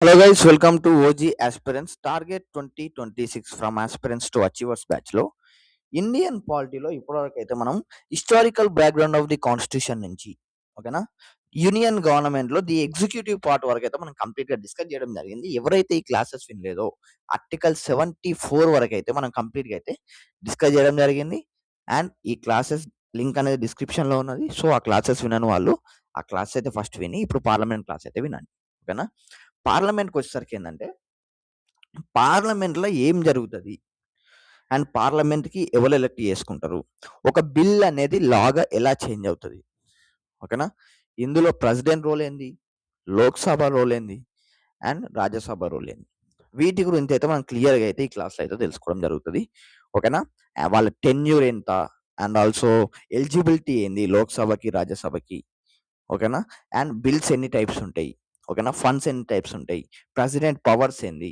Hello guys, welcome to OG Aspirants Target 2026 from Aspirants to Achievers batch లో Indian పాలిటీలో ఇప్పటివరకు అయితే మనం historical background of the constitution నుంచి ఓకేనా యూనియన్ గవర్నమెంట్ లో ది ఎగ్జిక్యూటివ్ పార్ట్ వరకు అయితే మనం కంప్లీట్ గా డిస్కస్ చేయడం జరిగింది. ఎవరైతే ఈ క్లాసెస్ వినలేదో ఆర్టికల్ 74 వరకు అయితే మనం కంప్లీట్ గా అయితే డిస్కస్ చేయడం జరిగింది. అండ్ ఈ క్లాసెస్ లింక్ అనేది డిస్క్రిప్షన్ లో ఉన్నది. సో ఆ క్లాసెస్ వినని వాళ్ళు ఆ క్లాస్ అయితే ఫస్ట్ విని ఇప్పుడు పార్లమెంట్ క్లాస్ అయితే వినండి. ఓకేనా, పార్లమెంట్కి వచ్చేసరికి ఏంటంటే పార్లమెంట్లో ఏం జరుగుతుంది అండ్ పార్లమెంట్కి ఎవరు ఎలక్ట్ చేసుకుంటారు, ఒక బిల్ అనేది లాగా ఎలా చేంజ్ అవుతుంది, ఓకేనా, ఇందులో ప్రెసిడెంట్ రోల్ ఏంది, లోక్సభ రోల్ ఏంది అండ్ రాజ్యసభ రోల్ ఏంది, వీటి గురించి అయితే మనం క్లియర్గా అయితే ఈ క్లాస్లో అయితే తెలుసుకోవడం జరుగుతుంది. ఓకేనా, వాళ్ళ టెన్యూర్ ఎంత అండ్ ఆల్సో ఎలిజిబిలిటీ ఏంది లోక్సభకి రాజ్యసభకి, ఓకేనా, అండ్ బిల్స్ ఎన్ని టైప్స్ ఉంటాయి, ఓకేనా, ఫండ్స్ ఎన్ని టైప్స్ ఉంటాయి, ప్రెసిడెంట్ పవర్స్ ఏంది,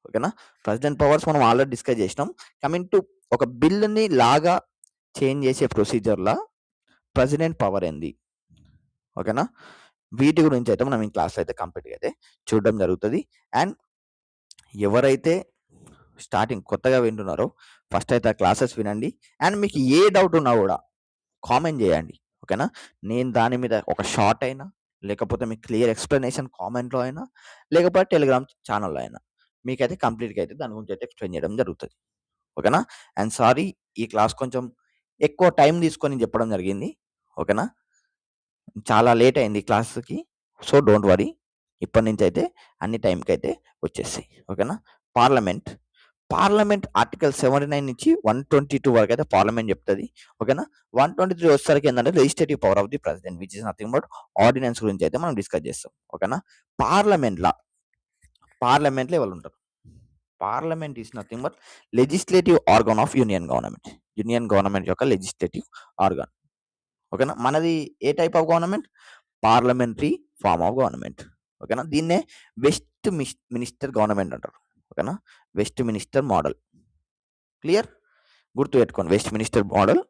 ఓకేనా, ప్రెసిడెంట్ పవర్స్ మనం ఆల్రెడీ డిస్కస్ చేసినాం. కమింగ్ టు ఒక బిల్లుని లాగా చేంజ్ చేసే ప్రొసీజర్లా ప్రెసిడెంట్ పవర్ ఏంది, ఓకేనా, వీటి గురించి అయితే మనం ఈ క్లాస్లో అయితే కంప్లీట్గా అయితే చూడడం జరుగుతుంది. అండ్ ఎవరైతే స్టార్టింగ్ కొత్తగా వింటున్నారో ఫస్ట్ అయితే ఆ క్లాసెస్ వినండి. అండ్ మీకు ఏ డౌట్ ఉన్నా కూడా కామెంట్ చేయండి, ఓకేనా, నేను దాని మీద ఒక షార్ట్ అయినా లేకపోతే మీకు క్లియర్ ఎక్స్ప్లెనేషన్ కామెంట్లో అయినా లేకపోతే టెలిగ్రామ్ ఛానల్లో అయినా మీకైతే కంప్లీట్గా అయితే దాని గురించి అయితే ఎక్స్ప్లెయిన్ చేయడం జరుగుతుంది. ఓకేనా, అండ్ సారీ ఈ క్లాస్ కొంచెం ఎక్కువ టైం తీసుకొని చెప్పడం జరిగింది. ఓకేనా, చాలా లేట్ అయింది క్లాస్కి. సో డోంట్ వరీ, ఇప్పటి నుంచి అయితే అన్ని టైంకి అయితే వచ్చేస్తాయి. ఓకేనా, పార్లమెంట్ పార్లమెంట్ ఆర్టికల్ 79 నుంచి 122 వరకు అయితే పార్లమెంట్ చెప్తుంది. ఓకేనా, 123 వచ్చేసరికి ఏంటంటే legislative power of the president which is nothing but ordinance గురించి అయితే మనం డిస్కస్ చేస్తాం. ఓకేనా, పార్లమెంట్లో ఎవరు ఉంటారు, parliament is nothing but legislative organ of union government యొక్క లెజిస్లేటివ్ ఆర్గన్. ఓకేనా, మనది ఏ type of government, parliamentary form of government. ఓకేనా, దీన్నే వెస్ట్ మినిస్టర్ గవర్నమెంట్ అంటారు. ఓకేనా, వెస్ట్ మినిస్టర్ మోడల్ క్లియర్, గుర్తుపెట్టుకోండి, వెస్ట్ మినిస్టర్ మోడల్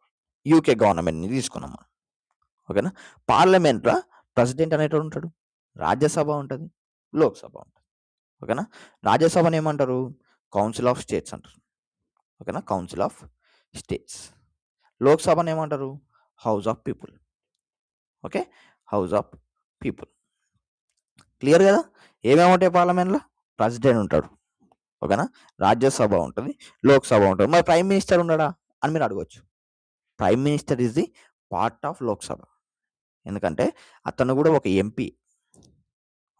యూకే గవర్నమెంట్ని తీసుకున్నాం మనం. ఓకేనా, పార్లమెంట్లో ప్రెసిడెంట్ అనేటోడు ఉంటాడు, రాజ్యసభ ఉంటుంది, లోక్సభ ఉంటుంది. ఓకేనా, రాజ్యసభని ఏమంటారు, కౌన్సిల్ ఆఫ్ స్టేట్స్ అంటారు. ఓకేనా, కౌన్సిల్ ఆఫ్ స్టేట్స్. లోక్సభని ఏమంటారు, house of people. Okay, house of people. Clear కదా, ఏమేమి ఉంటాయి పార్లమెంట్లో, ప్రెసిడెంట్ ఉంటాడు, ఓకేనా, రాజ్యసభ ఉంటుంది, లోక్సభ ఉంటుంది. మరి ప్రైమ్ మినిస్టర్ ఉండడా అని మీరు అడగవచ్చు. Prime minister is the part of Lok Sabha, ఎందుకంటే అతను కూడా ఒక ఎంపీ.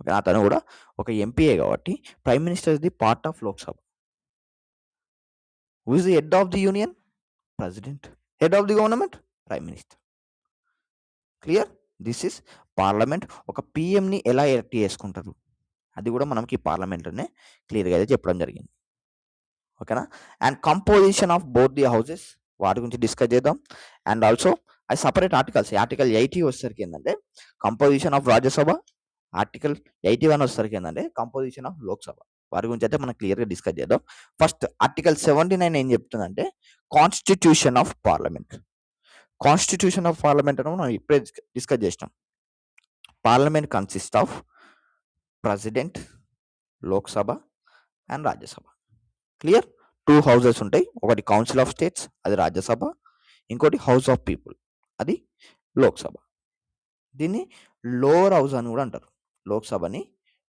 ఓకే, అతను కూడా ఒక ఎంపీఏ కాబట్టి prime minister is the part of Lok Sabha. Who is the head of the union, president. Head of the government, prime minister. Clear, this is parliament. ఒక పిఎంని ఎలా ఎలక్ట్ చేసుకుంటారు అది కూడా మనకి పార్లమెంట్లోనే క్లియర్గా అయితే చెప్పడం జరిగింది. ఓకేనా, and composition of both the houses వాటి గురించి డిస్కస్ చేద్దాం. అండ్ ఆల్సో అది సపరేట్ ఆర్టికల్స్. ఆర్టికల్ 80 వచ్చేసరికి ఏంటంటే కంపోజిషన్ ఆఫ్ రాజ్యసభ, ఆర్టికల్ 81 వచ్చేసరికి ఏంటంటే కంపోజిషన్ ఆఫ్ లోక్సభ. వాటి గురించి అయితే మనం క్లియర్గా డిస్కస్ చేద్దాం. ఫస్ట్ ఆర్టికల్ 79 ఏం చెప్తుందంటే constitution of parliament. Constitution of parliament అని మనం ఇప్పుడే డిస్కస్ చేసినాం. Parliament consist of president, Lok Sabha and Rajya Sabha. Clear, 2 houses ఉంటాయి, ఒకటి కౌన్సిల్ ఆఫ్ స్టేట్స్ అది రాజ్యసభ, ఇంకోటి హౌస్ ఆఫ్ పీపుల్ అది లోక్సభ. దీన్ని లోవర్ హౌస్ అని కూడా అంటారు, లోక్సభని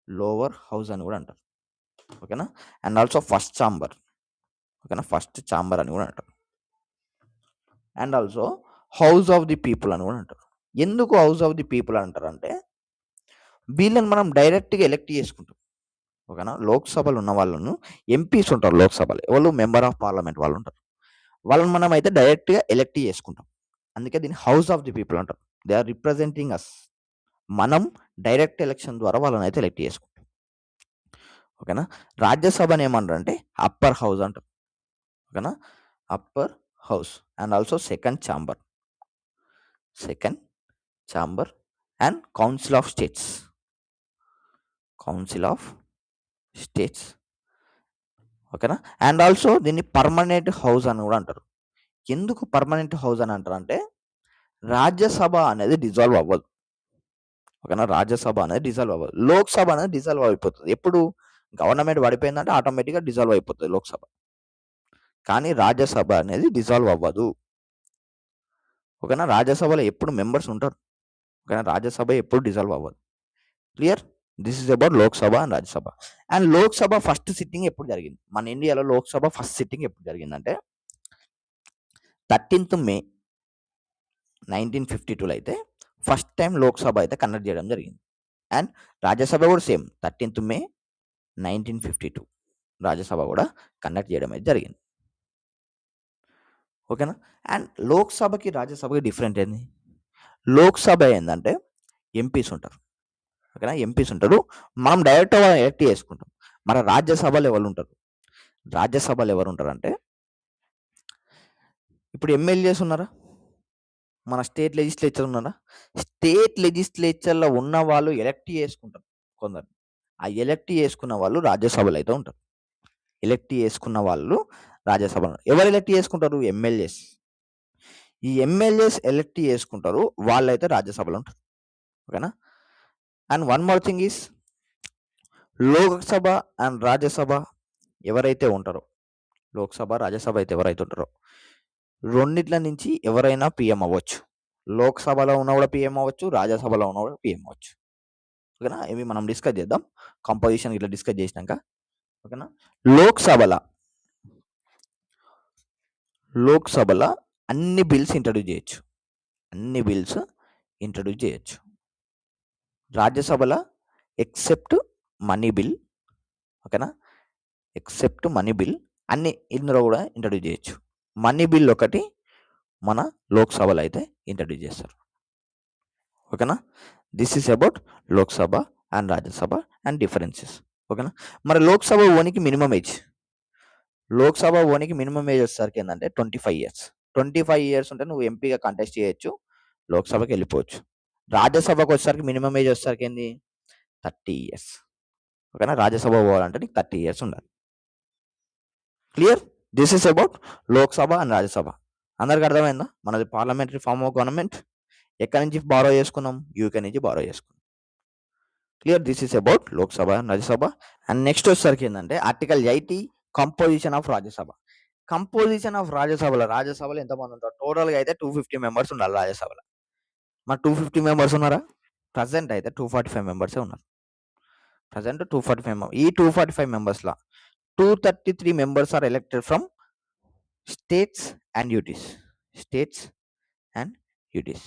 లోవర్ హౌస్ అని కూడా అంటారు. ఓకేనా, అండ్ ఆల్సో ఫస్ట్ ఛాంబర్. ఓకేనా, ఫస్ట్ ఛాంబర్ అని కూడా అంటారు. And also house of the people అని కూడా అంటారు. ఎందుకు హౌస్ ఆఫ్ ది పీపుల్ అంటారు అంటే వీళ్ళని మనం డైరెక్ట్గా ఎలక్ట్ చేసుకుంటాం. ఓకేనా, లోక్సభలో ఉన్న వాళ్ళను ఎంపీస్ ఉంటారు, లోక్సభలో ఎవరు మెంబర్ ఆఫ్ పార్లమెంట్ వాళ్ళు ఉంటారు, వాళ్ళని మనం అయితే డైరెక్ట్గా ఎలక్ట్ చేసుకుంటాం. అందుకే దీన్ని హౌస్ ఆఫ్ ది పీపుల్ అంటారు. దే ఆర్ రిప్రజెంటింగ్ అస్. మనం డైరెక్ట్ ఎలక్షన్ ద్వారా వాళ్ళని అయితే ఎలక్ట్ చేసుకుంటాం. ఓకేనా, రాజ్యసభని ఏమంటారు అంటే అప్పర్ హౌస్ అంటారు. ఓకేనా, upper house and also second chamber and council of states. ఓకేనా, అండ్ ఆల్సో దీన్ని పర్మనెంట్ హౌస్ అని కూడా అంటారు. ఎందుకు పర్మనెంట్ హౌస్ అని అంటారు అంటే రాజ్యసభ అనేది డిజాల్వ్ అవ్వదు. ఓకేనా. రాజ్యసభ అనేది డిజాల్వ్ అవ్వదు. లోక్సభ అనేది డిజాల్వ్ అయిపోతుంది. ఎప్పుడు గవర్నమెంట్ పడిపోయిందంటే ఆటోమేటిక్గా డిజాల్వ్ అయిపోతుంది లోక్సభ. కానీ రాజ్యసభ అనేది డిజాల్వ్ అవ్వదు. ఓకేనా. రాజ్యసభలో ఎప్పుడు మెంబర్స్ ఉంటారు. ఓకేనా. రాజ్యసభ ఎప్పుడు డిజాల్వ్ అవ్వదు. Clear. This is about Lok Sabha and Rajya Sabha. And Lok Sabha first sitting ఎప్పుడు జరిగింది? మన ఇండియాలో లోక్సభ ఫస్ట్ సిట్టింగ్ ఎప్పుడు జరిగిందంటే 13th May 1952లో అయితే ఫస్ట్ టైం లోక్సభ అయితే కండక్ట్ చేయడం జరిగింది. అండ్ రాజ్యసభ కూడా సేమ్ 13th May 1952 రాజ్యసభ కూడా కండక్ట్ చేయడం అయితే జరిగింది. ఓకేనా. అండ్ లోక్సభకి రాజ్యసభకి డిఫరెంట్ ఏంది? లోక్సభ ఏంటంటే ఎంపీస్ ఉంటారు. ఓకేనా. ఎంపీస్ ఉంటారు. మనం డైరెక్ట్ ఎలక్ట్ చేసుకుంటాం. మన రాజ్యసభలో ఎవరు ఉంటారు? రాజ్యసభలో ఎవరు ఉంటారంటే ఇప్పుడు ఎమ్మెల్యేస్ ఉన్నారా? మన స్టేట్ లెజిస్లేచర్ ఉన్నారా? స్టేట్ లెజిస్లేచర్లో ఉన్న వాళ్ళు ఎలక్ట్ చేసుకుంటారు కొందరు. ఆ ఎలక్ట్ చేసుకున్న వాళ్ళు రాజ్యసభలో అయితే ఉంటారు. ఎలక్ట్ చేసుకున్న వాళ్ళు రాజ్యసభలో. ఎవరు ఎలక్ట్ చేసుకుంటారు? ఎమ్మెల్యేస్. ఈ ఎమ్మెల్యేస్ ఎలక్ట్ చేసుకుంటారు, వాళ్ళైతే రాజ్యసభలో ఉంటారు. ఓకేనా. And one more thing is Lok Sabha and Rajya Sabha ఎవరైతే ఉంటారో, లోక్సభ రాజ్యసభ అయితే ఎవరైతే ఉంటారో రెండిట్ల నుంచి ఎవరైనా పిఎం అవ్వచ్చు. లోక్సభలో ఉన్న కూడా పిఎం అవ్వచ్చు, రాజ్యసభలో ఉన్న కూడా పిఎం అవ్వచ్చు. ఓకేనా. ఇవి మనం డిస్కస్ చేద్దాం కంపోజిషన్ ఇట్లా డిస్కస్ చేసినాక. ఓకేనా. లోక్సభలో అన్ని బిల్స్ ఇంట్రడ్యూస్ చేయొచ్చు. అన్ని బిల్స్ ఇంట్రడ్యూస్ చేయొచ్చు. రాజ్యసభలో ఎక్సెప్ట్ మనీ బిల్. ఓకేనా. ఎక్సెప్ట్ మనీ బిల్ అన్ని ఇందులో కూడా ఇంట్రడ్యూస్ చేయొచ్చు. మనీ బిల్ ఒకటి మన లోక్సభలో అయితే ఇంట్రడ్యూస్ చేస్తారు. ఓకేనా. This is about Lok Sabha and Rajya Sabha and differences. ఓకేనా. మరి లోక్సభ ఓనికి మినిమం ఏజ్, లోక్సభ ఓనికి మినిమం ఏజ్ వచ్చేసరికి ఏంటంటే 25 years. 25 years ఉంటే నువ్వు ఎంపీగా కంటెస్ట్ చేయొచ్చు, లోక్సభకి వెళ్ళిపోవచ్చు. రాజ్యసభకు వచ్చేసరికి మినిమం ఏజ్ వచ్చేసరికి ఏంది? 30 years. ఓకేనా. రాజ్యసభ పోవాలంటే నీకు 30 years ఉండాలి. Clear. This is about Lok Sabha and Rajya Sabha. అందరికి అర్థమైందా? మనది పార్లమెంటరీ ఫార్మ్ ఆఫ్ గవర్నమెంట్. ఎక్కడి నుంచి బారో చేసుకున్నాం? యూకే నుంచి బారో చేసుకున్నాం. Clear. This is about Lok Sabha and Rajya Sabha. And next వచ్చేసరికి ఏంటంటే article 80 composition of Rajya Sabha. Composition of రాజ్యసభలో ఎంతమంది ఉంటారు? టోటల్గా అయితే 250 members ఉండాలి రాజ్యసభలో. మరి 250 members ఉన్నారా? ప్రజెంట్ అయితే 245 members ఉన్నారు. Present 245 members. ఈ 245 members-లో 233 members are elected from states and UTs. States and UTs.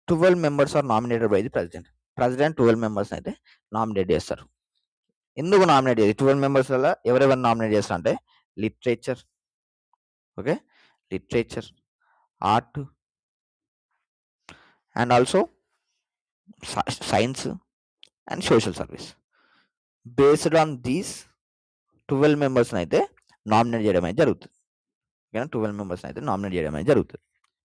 12 members are nominated by the president. President 12 members అయితే నామినేట్ చేస్తారు. ఎందుకు నామినేట్ చేయాలి? 12 members-లలో ఎవరెవరు నామినేట్ చేస్తారు అంటే literature, okay, literature, art and also science and social service. Based on these 12 members అయితే nominate చేయడం అయితే జరుగుతుంది. ఓకేనా. 12 members అయితే నామినేట్ చేయడం అయితే జరుగుతుంది.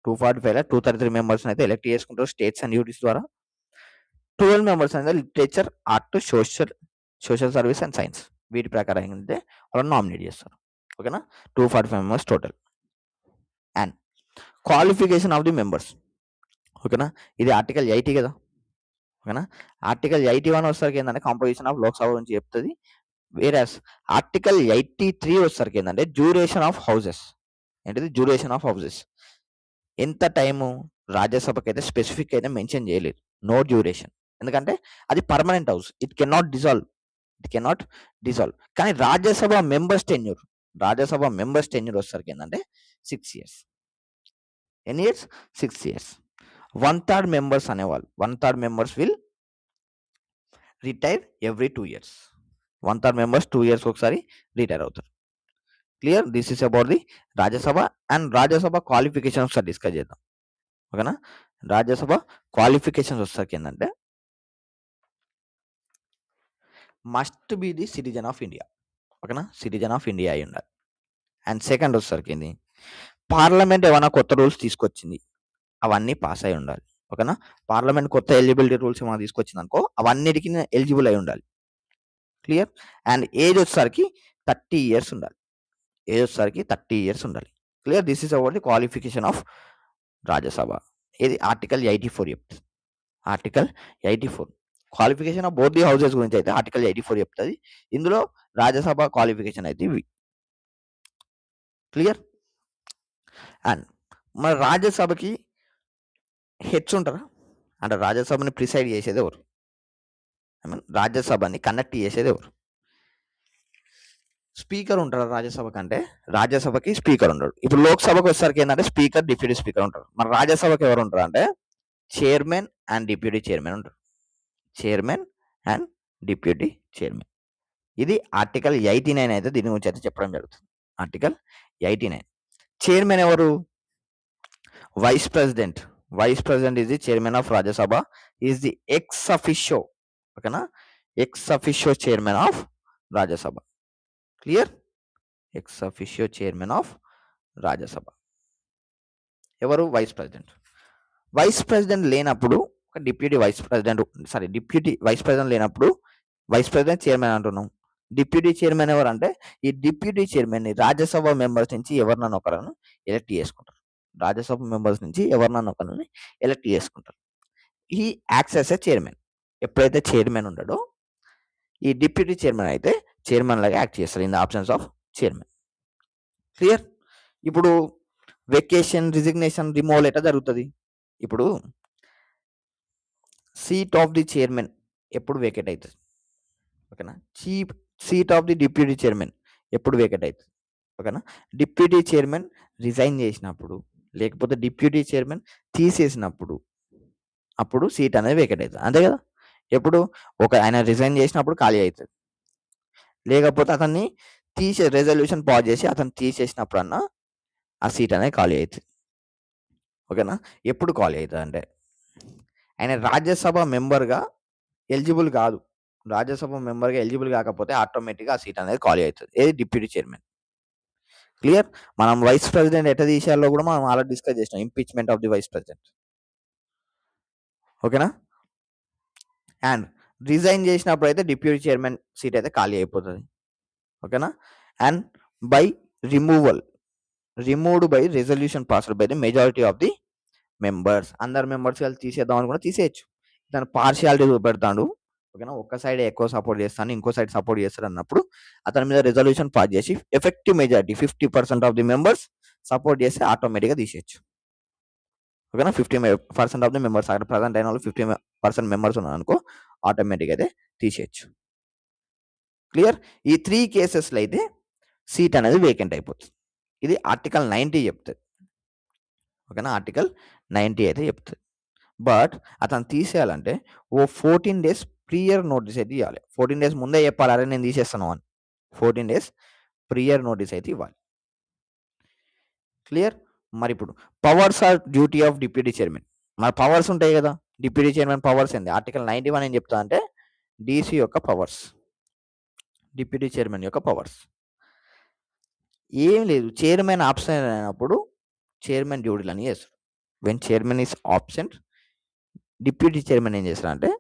245లో 233 members అయితే ఎలక్ట్ చేసుకుంటారు స్టేట్స్ అండ్ యూటీస్ ద్వారా. 12 members అనేది literature, art, social service and science. వీటి ప్రకారం ఏంటంటే వాళ్ళు నామినేట్ చేస్తారు. ఓకేనా. 245 members total. And qualification of the members. ఓకేనా. ఇది ఆర్టికల్ 80 కదా. ఓకేనా. ఆర్టికల్ 81 వచ్చేసరికి ఏంటంటే కాంపోజిషన్ ఆఫ్ లోక్సభ గురించి చెప్తుంది. వేరాస్ ఆర్టికల్ 83 వచ్చేసరికి ఏంటంటే డ్యూరేషన్ ఆఫ్ హౌసెస్. ఏంటిది? Duration of houses. ఎంత టైము? రాజ్యసభకి అయితే స్పెసిఫిక్ అయితే మెన్షన్ చేయలేదు. No duration. ఎందుకంటే అది permanent house. It cannot dissolve. కానీ రాజ్యసభ మెంబర్స్ టెన్యూర్ వచ్చేసరికి ఏంటంటే 6 years. ఎన్ని ఇయర్స్? 6 years. 1/3 members అనేవాళ్ళు 1/3 members will retire every 2 years. 1/3 members 2 years ఒకసారి రిటైర్ అవుతారు. Clear. This is about the Rajya Sabha. And Rajya Sabha qualifications ఒకసారి డిస్కస్ చేద్దాం. ఓకేనా. రాజ్యసభ క్వాలిఫికేషన్స్ వచ్చేసరికి ఏంటంటే must be the citizen of India. ఓకేనా. సిటిజన్ ఆఫ్ ఇండియా అయి ఉండాలి. అండ్ సెకండ్ వచ్చేసరికి ఏంది? పార్లమెంట్ ఏమైనా కొత్త రూల్స్ తీసుకొచ్చింది, అవన్నీ పాస్ అయి ఉండాలి. ఓకేనా. పార్లమెంట్ కొత్త ఎలిజిబిలిటీ రూల్స్ ఏమైనా తీసుకొచ్చింది అనుకో, అవన్నిటికీ ఎలిజిబుల్ అయి ఉండాలి. క్లియర్. అండ్ ఏజ్ వచ్చేసరికి 30 years ఉండాలి. Clear. This is about the qualification of Rajya Sabha. ఇది ఆర్టికల్ 84 చెప్తుంది. Article 84. Qualification of both the houses గురించి అయితే ఆర్టికల్ 84 చెప్తుంది. ఇందులో రాజ్యసభ క్వాలిఫికేషన్ అయితే ఇవి. క్లియర్? అండ్ మన రాజ్యసభకి హెడ్స్ ఉంటారా? అంటే రాజ్యసభని ప్రిసైడ్ చేసేది ఎవరు? ఐ మీన్ రాజ్యసభని కండక్ట్ చేసేది ఎవరు? స్పీకర్ ఉంటారు రాజ్యసభకి. అంటే రాజ్యసభకి స్పీకర్ ఉంటాడు. ఇప్పుడు లోక్సభకు వచ్చేసరికి ఏంటంటే స్పీకర్, డిప్యూటీ స్పీకర్ ఉంటారు. మన రాజ్యసభకి ఎవరు ఉంటారు అంటే చైర్మన్ అండ్ డిప్యూటీ చైర్మన్ ఉంటారు. Chairman and deputy chairman. ఇది ఆర్టికల్ 89 అయితే దీని గురించి అయితే చెప్పడం జరుగుతుంది. ఆర్టికల్ 89. చైర్మన్ ఎవరు? Vice president. Vice president is the chairman of Rajya Sabha, is the ex officio. ఓకేనా? Ex officio chairman of Rajya Sabha. Clear? Ex officio chairman of Rajya Sabha ఎవరు? Vice president. వైస్ ప్రెసిడెంట్ లేనప్పుడు ఒక డిప్యూటీ వైస్ ప్రెసిడెంట్ లేనప్పుడు వైస్ ప్రెసిడెంట్ చైర్మన్ అంటున్నాం. Deputy chairman ఎవరు అంటే ఈ deputy chairman ని రాజ్యసభ మెంబర్స్ నుంచి ఎవరినన్నా ఒకరిని ఎలక్ట్ చేసుకుంటారు. రాజ్యసభ మెంబర్స్ నుంచి ఎవరినన్నా ఒకరిని ఎలక్ట్ చేసుకుంటారు. ఈ యాక్ట్స్ యాస్ ఏ చైర్మన్. ఎప్పుడైతే చైర్మన్ ఉంటాడో ఈ డిప్యూటీ చైర్మన్ అయితే చైర్మన్ లాగా యాక్ట్ చేస్తారు in the absence of chairman. Clear? ఇప్పుడు వెకేషన్, రిజిగ్నేషన్, రిమూవల్ ఎట్లా జరుగుతుంది? ఇప్పుడు సీట్ ఆఫ్ ది చైర్మన్ ఎప్పుడు వేకెట్ అవుతుంది? ఓకేనా? Seat of the deputy chairman ఎప్పుడు వేకెట్ అవుతుంది? ఓకేనా? డిప్యూటీ చైర్మన్ రిజైన్ చేసినప్పుడు, లేకపోతే డిప్యూటీ చైర్మన్ తీసేసినప్పుడు అప్పుడు సీట్ అనేది వేకెట్ అవుతుంది. అంతే కదా? ఎప్పుడు ఆయన రిజైన్ చేసినప్పుడు ఖాళీ అవుతుంది. లేకపోతే అతన్ని రెజల్యూషన్ పాస్ చేసి అతను తీసేసినప్పుడన్నా ఆ సీట్ అనేది ఖాళీ అవుతుంది. ఓకేనా? ఎప్పుడు ఖాళీ అవుతుంది అంటే ఆయన రాజ్యసభ మెంబర్గా ఎలిజిబుల్ కాదు. రాజ్యసభ మెంబర్గా ఎలిజిబుల్ కాకపోతే ఆటోమేటిక్గా ఆ సీట్ అనేది ఖాళీ అవుతుంది. ఏది? Deputy chairman. క్లియర్? మనం వైస్ ప్రెసిడెంట్ ఎట్లా తీసేయాలో కూడా మనం ఆల్రెడీ డిస్కస్ చేసినాం. Impeachment of the vice president. ఓకేనా? అండ్ రిజైన్ చేసినప్పుడు అయితే డిప్యూటీ చైర్మన్ సీట్ అయితే ఖాళీ అయిపోతుంది. ఓకేనా? And by removed by resolution passed by the majority of the members. అందరు మెంబర్స్ కలిసి తీసేద్దాం అనుకున్నా తీసేయచ్చు. తను పార్షియాలిటీ చూపెడతాడు. ఓకేనా? ఒక్క సైడ్ ఎక్కువ సపోర్ట్ చేస్తాను, ఇంకో సైడ్ సపోర్ట్ చేస్తాడు అన్నప్పుడు అతని మీద రెజల్యూషన్ పాస్ చేసి effective majority 50% of the members support చేస్తే ఆటోమేటిక్గా తీసేయచ్చు. ఓకేనా? 50% ఆఫ్ ది మెంబర్స్ అక్కడ ప్రజెంట్ అయిన వాళ్ళు 50% మెంబర్స్ ఉన్నారు అనుకో, ఆటోమేటిక్గా అయితే తీసేయచ్చు. క్లియర్? ఈ 3 కేసెస్లో అయితే సీట్ అనేది వేకెంట్ అయిపోతుంది. ఇది ఆర్టికల్ 90 చెప్తుంది. ఓకేనా? ఆర్టికల్ 90 అయితే చెప్తుంది. బట్ అతను తీసేయాలంటే ఓ 14 days ప్రియర్ నోటీస్ అయితే ఇవ్వాలి. 14 days ముందే చెప్పాలి, అరే నేను తీసేస్తాను అని. 14 days ప్రియర్ నోటీస్ అయితే ఇవ్వాలి. క్లియర్? మరి ఇప్పుడు powers or duty of deputy chairman. మరి పవర్స్ ఉంటాయి కదా, డిప్యూటీ చైర్మన్ పవర్స్ ఏంది? ఆర్టికల్ 91 ఏం చెప్తా అంటే డీసీ యొక్క పవర్స్, డిప్యూటీ చైర్మన్ యొక్క పవర్స్ ఏం లేదు. చైర్మన్ ఆబ్సెంట్ అయినప్పుడు చైర్మన్ డ్యూటీలు అని చేస్తాడు. When chairman is absent, deputy chairman ఏం చేస్తాడంటే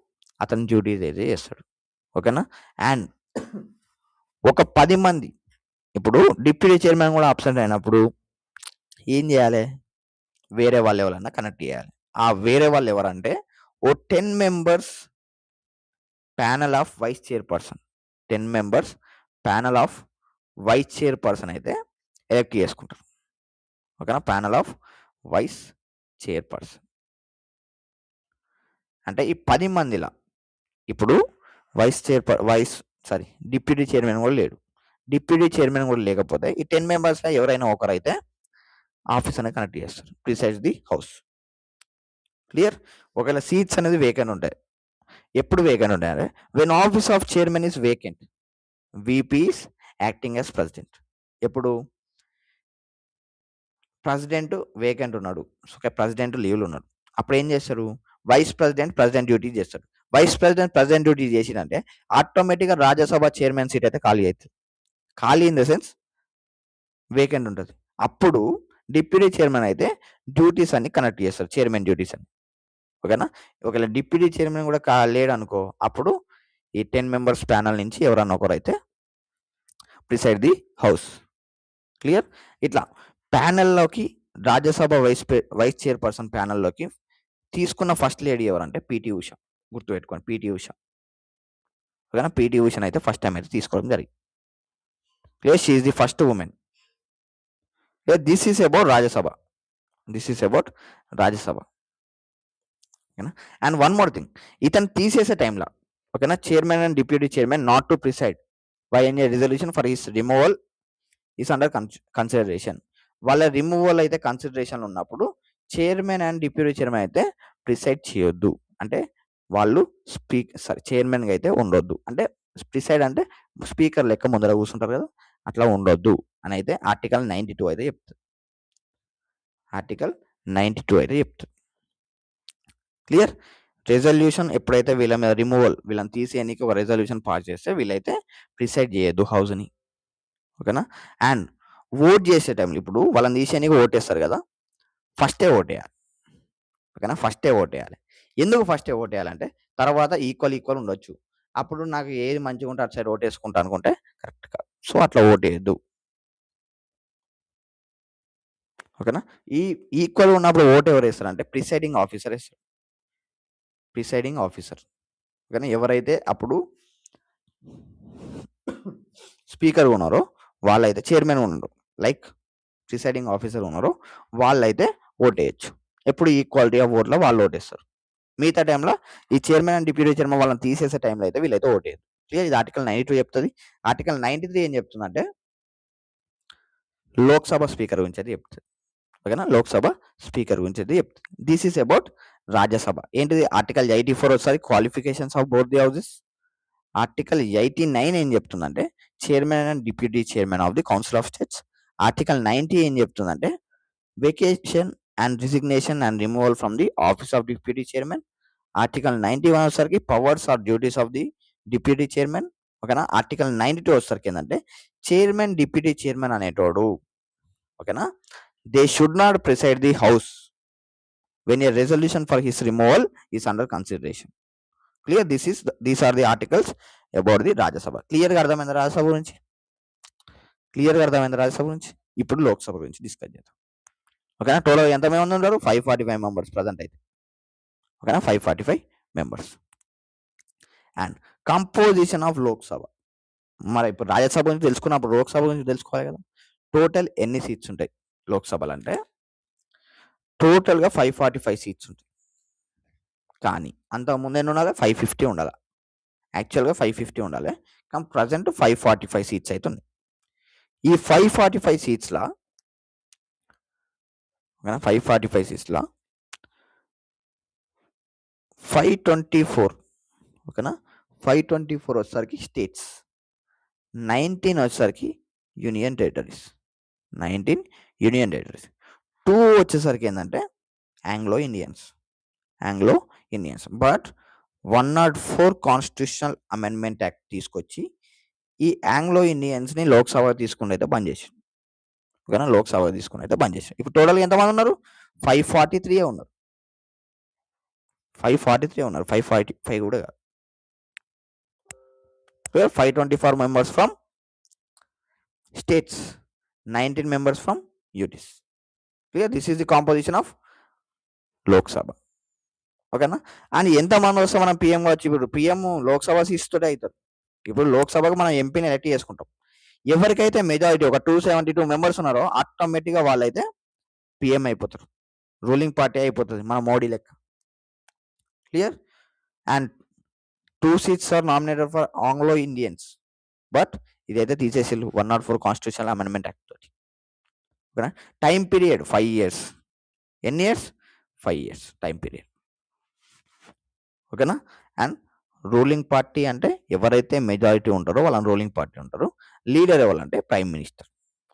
అతని డ్యూటీస్ అయితే చేస్తాడు. ఓకేనా? అండ్ ఒక 10 మంది, ఇప్పుడు డిప్యూటీ చైర్మన్ కూడా ఆబ్సెంట్ అయినప్పుడు ఏం చేయాలి? వేరే వాళ్ళు ఎవరన్నా కనెక్ట్ చేయాలి. ఆ వేరే వాళ్ళు ఎవరంటే ఓ 10 members panel of vice chairperson. 10 members panel of vice chairperson అయితే ఎలక్ట్ చేసుకుంటారు. ఓకేనా? ప్యానల్ ఆఫ్ వైస్ చైర్పర్సన్ అంటే ఈ 10 మందిలా ఇప్పుడు డిప్యూటీ చైర్మన్ కూడా లేడు. డిప్యూటీ చైర్మన్ కూడా లేకపోతే ఈ 10 members ఎవరైనా ఒకరైతే ఆఫీస్ అనేది కనెక్ట్ చేస్తారు, ప్రిసైడ్స్ ది హౌస్. క్లియర్? ఒకవేళ సీట్స్ అనేది వేకెంట్ ఉంటాయి. ఎప్పుడు వేకెంట్ ఉంటాయి అంటే when office of chairman is vacant, VP is acting as president. ఎప్పుడు ప్రెసిడెంట్ వేకెంట్ ఉన్నాడు, ప్రెసిడెంట్ లీవ్లో ఉన్నాడు, అప్పుడు ఏం చేస్తారు? వైస్ ప్రెసిడెంట్ డ్యూటీ చేస్తాడు. వైస్ ప్రెసిడెంట్ డ్యూటీ చేసిందంటే ఆటోమేటిక్గా రాజ్యసభ చైర్మన్ సీట్ అయితే ఖాళీ అవుతుంది. ఖాళీ ఇన్ ద సెన్స్ వేకెంట్ ఉంటుంది. అప్పుడు డిప్యూటీ చైర్మన్ అయితే డ్యూటీస్ అన్ని కనెక్ట్ చేస్తారు, చైర్మన్ డ్యూటీస్ అని. ఓకేనా? ఒకవేళ డిప్యూటీ చైర్మన్ కూడా లేడు అనుకో, అప్పుడు ఈ 10 members ప్యానల్ నుంచి ఎవరన్నా ఒకరు అయితే ప్రిసైడ్ ది హౌస్. క్లియర్? ఇట్లా ప్యానెల్లోకి రాజ్యసభ వైస్ చైర్పర్సన్ ప్యానెల్లోకి తీసుకున్న ఫస్ట్ లేడీ ఎవరంటే పీటీ ఉష. గుర్తుపెట్టుకోండి, పీటీ ఉష. ఓకేనా, పీటీ ఉషని అయితే ఫస్ట్ టైం అయితే తీసుకోవడం జరిగింది. Clear, she is the first women. This is about Rajya Sabha. This is about Rajya Sabha. ఓకేనా. అండ్ వన్ మోర్ థింగ్, ఇతను తీసేసే టైంలో, ఓకేనా, chairman and deputy chairman not to preside by any resolution for his removal is under consideration. వాళ్ళ removal అయితే consideration ఉన్నప్పుడు chairman and deputy chairman అయితే preside చేయొద్దు. అంటే వాళ్ళు చైర్మన్గా అయితే ఉండొద్దు. అంటే ప్రిసైడ్ అంటే స్పీకర్ లెక్క ముందర కూర్చుంటారు కదా, అట్లా ఉండొద్దు అని అయితే ఆర్టికల్ 92 అయితే చెప్తుంది. ఆర్టికల్ 92 అయితే చెప్తుంది. క్లియర్. రెజల్యూషన్ ఎప్పుడైతే వీళ్ళ మీద రిమూవల్, వీళ్ళని తీసేయడానికి ఒక రెజల్యూషన్ పాస్ చేస్తే వీళ్ళైతే ప్రిసైడ్ చేయొద్దు హౌస్ని. ఓకేనా. అండ్ ఓట్ చేసే టైంలో ఇప్పుడు వాళ్ళని తీసేయడానికి ఓటేస్తారు కదా, ఫస్టే ఓటేయాలి. ఓకేనా, ఫస్టే ఓటేయాలి. ఎందుకు ఫస్టే ఓటేయాలంటే తర్వాత ఈక్వల్ ఉండొచ్చు. అప్పుడు నాకు ఏది మంచిగా ఉంటే అటు సైడ్ ఓటేసుకుంటా అనుకుంటే కరెక్ట్ కాదు. సో అట్లా ఓటేయద్దు. ఓకేనా. ఈ ఈక్వల్ ఉన్నప్పుడు ఓటు ఎవరు వేస్తారంటే ప్రిసైడింగ్ ఆఫీసర్ వేస్తారు. Presiding officer. ఓకేనా, ఎవరైతే అప్పుడు స్పీకర్ ఉన్నారో వాళ్ళైతే, చైర్మన్ ఉన్నారు, లైక్ ప్రిసైడింగ్ ఆఫీసర్ ఉన్నారో వాళ్ళైతే ఓటేయచ్చు. ఎప్పుడు ఈక్వాలిటీ ఆఫ్ ఓట్లో వాళ్ళు ఓటేస్తారు. మిగతా టైంలో ఈ చైర్మన్ అండ్ డిప్యూటీ చైర్మన్ వాళ్ళని తీసేసే టైంలో అయితే వీళ్ళైతే ఓటేయరు. క్లియర్. ఇది ఆర్టికల్ 92 చెప్తుంది. ఆర్టికల్ 93 ఏం చెప్తుందంటే లోక్సభ స్పీకర్ గురించి అయితే చెప్తుంది. ఓకేనా, లోక్సభ స్పీకర్ గురించి అయితే చెప్తుంది. This is about Rajya Sabha. ఏంటిది, ఆర్టికల్ 84 ఒకసారి qualifications of both the houses. Article 89 ఏం చెప్తుందంటే chairman and deputy chairman of the council of states. Article 90 ఏం చెప్తుందంటే vacation and resignation and removal from the office of deputy chairman. Article 91 వచ్చేసరికి powers or duties of the deputy chairman. ఓకేనా. Article 92 వచ్చేసరికి ఏంటంటే chairman deputy chairman అనేటోడు, ఓకేనా, they should not preside the house when a resolution for his removal is under consideration. Clear. These are the articles about the Rajya Sabha. క్లియర్గా అర్థమైంది రాజ్యసభ గురించి? క్లియర్గా అర్థమైంది రాజ్యసభ గురించి? ఇప్పుడు లోక్సభ గురించి డిస్కస్ చేద్దాం. ఓకేనా. టోటల్ ఎంతమంది ఉన్నారు? 545 మెంబర్స్ ప్రజెంట్ అయితే. ఓకేనా, 545 members. And composition of Lok Sabha. మరి ఇప్పుడు రాజ్యసభ గురించి తెలుసుకున్నప్పుడు లోక్సభ గురించి తెలుసుకోవాలి కదా. టోటల్ ఎన్ని సీట్స్ ఉంటాయి లోక్సభలో అంటే టోటల్గా 545 సీట్స్ ఉంటాయి. కానీ అంతకుముందు ఎన్ని ఉండాలి? 550 ఉండాలి. యాక్చువల్గా 550 ఉండాలి, కానీ ప్రజెంట్ 545 సీట్స్ అయితే ఉన్నాయి. ఈ 545 సీట్స్లో 545 సీట్స్లో 524, ఓకేనా, 524 వచ్చేసరికి స్టేట్స్, 19 వచ్చేసరికి యూనియన్ టెరిటరీస్. 19 union territories. 2 వచ్చేసరికి ఏంటంటే Anglo Indians. But 104 constitutional amendment act తీసుకొచ్చి ఈ ఆంగ్లో ఇండియన్స్ని లోక్సభ తీసుకుని అయితే బంద్ చేసి, ఓకేనా, లోక్సభ తీసుకుని అయితే బంద్ చేసి. ఇప్పుడు టోటల్గా ఎంతమంది ఉన్నారు? 543 ఉన్నారు. 543 ఉన్నారు, 545 కూడా కాదు. 524 members from states, 19 members from UTs. Clear. This is the composition of Lok Sabha. ఓకేనా. అండ్ ఎంతమంది వస్తే మనం పిఎం కావచ్చు? ఇప్పుడు పిఎం లోక్సభ సీట్స్ తోటే అవుతారు. ఇప్పుడు లోక్సభకు మనం ఎంపీని ఎలక్ట్ చేసుకుంటాం. ఎవరికైతే మెజారిటీ ఒక 272 మెంబర్స్ ఉన్నారో ఆటోమేటిక్గా వాళ్ళైతే పిఎం అయిపోతారు, రూలింగ్ పార్టీ అయిపోతుంది మన మోడీ లెక్క. Clear. And 2 seats are nominated for Anglo Indians, but ఇదైతే తీసేసి 104 కాన్స్టిట్యూషనల్ అమెండ్మెంట్ యాక్ట్ తోటి. ఓకేనా. Time period 5 years. ఎన్ని ఇయర్స్? 5 years time period. ఓకేనా. అండ్ రూలింగ్ పార్టీ అంటే ఎవరైతే మెజారిటీ ఉంటారో వాళ్ళని రూలింగ్ పార్టీ ఉంటారు. లీడర్ ఎవరంటే ప్రైమ్ మినిస్టర్.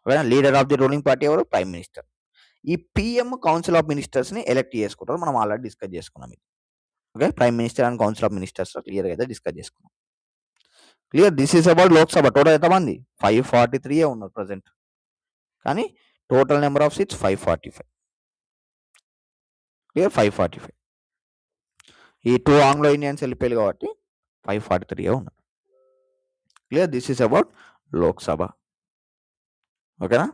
ఓకేనా. Leader of the ruling party ఎవరు? Prime minister. ఈ పిఎం కౌన్సిల్ ఆఫ్ మినిస్టర్స్ని ఎలక్ట్ చేసుకుంటారు. మనం ఆల్రెడీ డిస్కస్ చేసుకున్నాం ఇది. Okay, prime minister and council of ministers క్లియర్గా అయితే డిస్కస్ చేసుకున్నాం. Clear. This is about Lok Sabha. Total ఎంతమంది? 543 ఉన్నారు ప్రజెంట్, కానీ total number of seats 545. Clear, 545. ఈ 2 ఆంగ్లో ఇండియన్స్ వెళ్ళిపోయారు కాబట్టి 543 ఉన్నారు. Clear. This is about Lok Sabha. ఓకేనా.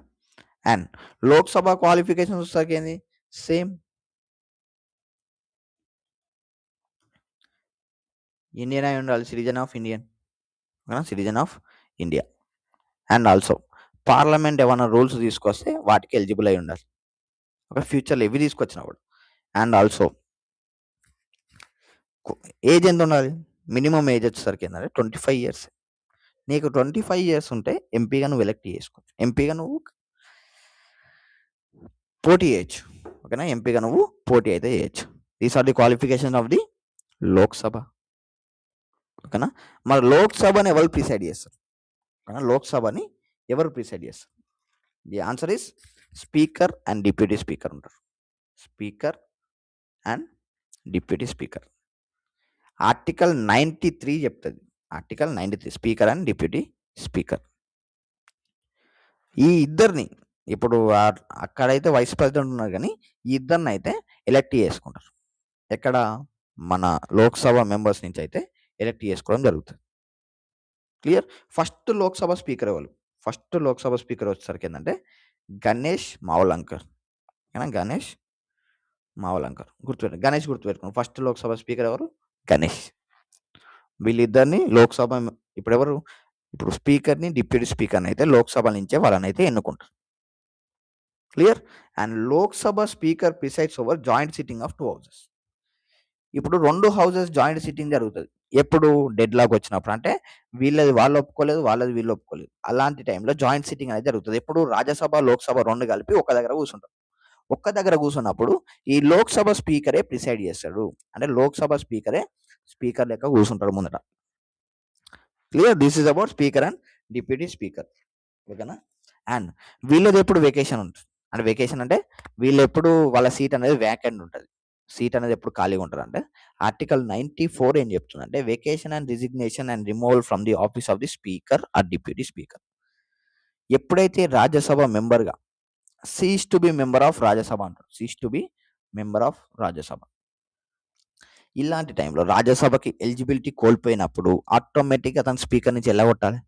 అండ్ లోక్సభ క్వాలిఫికేషన్స్ వచ్చేసరికి ఏంది? సేమ్ ఇండియన్ అయి ఉండాలి, citizen of Indian, citizen of India. And also parliament ఏమైనా రూల్స్ తీసుకొస్తే వాటికి ఎలిజిబుల్ అయి ఉండాలి. ఫ్యూచర్లో ఇవి తీసుకొచ్చినప్పుడు. అండ్ ఆల్సో ఏజ్ ఎంత ఉండాలి? మినిమం ఏజ్ వచ్చేసరికి ఏంటంటే 25 ఇయర్స్. నీకు 25 ఇయర్స్ ఉంటే ఎంపీగా నువ్వు ఎలక్ట్ చేసుకోవచ్చు. ఎంపీగా నువ్వు పోటీ చేయొచ్చు. ఎంపీగా నువ్వు పోటీ అయితే చేయొచ్చు. These are the qualification of the Lok Sabha. మరి లోక్సభని ఎవరు ప్రిసైడ్ చేస్తారు? లోక్సభని ఎవరు ప్రిసైడ్ చేస్తారు? The answer is speaker and deputy speaker ఉంటారు. Speaker and deputy speaker. Article 93 చెప్తుంది. Article 93 speaker and deputy speaker. ఈ ఇద్దరిని ఇప్పుడు అక్కడైతే వైస్ ప్రెసిడెంట్ ఉన్నారు, కానీ ఈ ఇద్దరిని అయితే ఎలక్ట్ చేసుకుంటారు. ఎక్కడ? మన లోక్సభ మెంబర్స్ నుంచి అయితే ఎలక్ట్ చేసుకోవడం జరుగుతుంది. క్లియర్? ఫస్ట్ లోక్సభ స్పీకర్ ఎవరు? ఫస్ట్ లోక్సభ స్పీకర్ వచ్చేసరికి ఏంటంటే గణేష్ మావలంకర్. గణేష్ మావలంకర్ గణేష్ గుర్తుపెట్టుకోండి. ఫస్ట్ లోక్సభ స్పీకర్ ఎవరు? గణేష్. వీళ్ళిద్దరిని లోక్సభ ఇప్పుడు స్పీకర్ని డిప్యూటీ స్పీకర్ని అయితే లోక్సభ నుంచే వాళ్ళని అయితే ఎన్నుకుంటారు. Clear? And Lok Sabha speaker presides over joint sitting of 2 houses. ఇప్పుడు 2 హౌసెస్ జాయింట్ సిట్టింగ్ జరుగుతుంది. ఎప్పుడు? డెడ్ లాక్ వచ్చినప్పుడు. అంటే వీళ్ళది వాళ్ళు ఒప్పుకోలేదు, వాళ్ళది వీళ్ళు ఒప్పుకోలేదు. అలాంటి టైంలో జాయింట్ సిట్టింగ్ అనేది జరుగుతుంది. ఎప్పుడు? రాజ్యసభ లోక్సభ 2 కలిపి ఒక దగ్గర కూర్చుంటారు. ఒక్క దగ్గర కూర్చున్నప్పుడు ఈ లోక్సభ స్పీకరే ప్రిసైడ్ చేస్తాడు. అంటే లోక్సభ స్పీకరే స్పీకర్ లెక్క కూర్చుంటాడు ముందట. Clear? This is about speaker and deputy speaker. ఓకేనా? అండ్ వీళ్ళది ఎప్పుడు వెకేషన్ ఉంటుంది. అంటే వెకేషన్ అంటే వీళ్ళు ఎప్పుడు వాళ్ళ సీట్ అనేది వ్యాకెంట్ ఉంటుంది. సీట్ అనేది ఎప్పుడు ఖాళీగా ఉంటుంది. అంటే ఆర్టికల్ 94 ఏం చెప్తుందంటే vacation and resignation and removal from the office of the speaker or deputy speaker. ఎప్పుడైతే రాజ్యసభ మెంబర్గా cease to be member of Rajya Sabha అంటారు. Cease to be member of Rajya Sabha. ఇలాంటి టైంలో రాజ్యసభకి ఎలిజిబిలిటీ కోల్పోయినప్పుడు ఆటోమేటిక్గా అతను స్పీకర్ నుంచి వెళ్ళగొట్టాలి.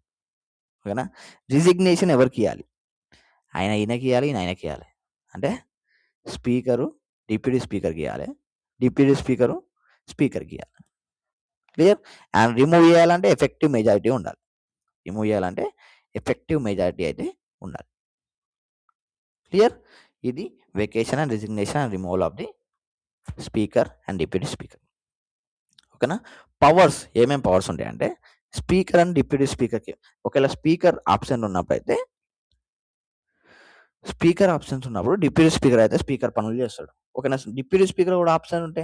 ఓకేనా? రిజిగ్నేషన్ ఎవరికి ఇవ్వాలి? ఈయనకి ఇవ్వాలి, ఆయనకి ఇవ్వాలి. అంటే స్పీకరు డిప్యూటీ స్పీకర్కి ఇవ్వాలి, డిప్యూటీ స్పీకరు స్పీకర్కి ఇవ్వాలి. క్లియర్? అండ్ రిమూవ్ చేయాలంటే ఎఫెక్టివ్ మెజారిటీ ఉండాలి. రిమూవ్ చేయాలంటే ఎఫెక్టివ్ మెజారిటీ అయితే ఉండాలి. క్లియర్? ఇది vacation and resignation and removal of the speaker and deputy speaker. ఓకేనా? పవర్స్ ఏమేమి పవర్స్ ఉంటాయంటే స్పీకర్ అండ్ డిప్యూటీ స్పీకర్కి ఒకవేళ స్పీకర్ ఆప్షన్ ఉన్నప్పుడు అయితే స్పీకర్ ఆప్షన్స్ ఉన్నప్పుడు డిప్యూటీ స్పీకర్ అయితే స్పీకర్ పనులు చేస్తాడు. ఓకేనా? డిప్యూటీ స్పీకర్ కూడా ఆప్షన్ ఉంటే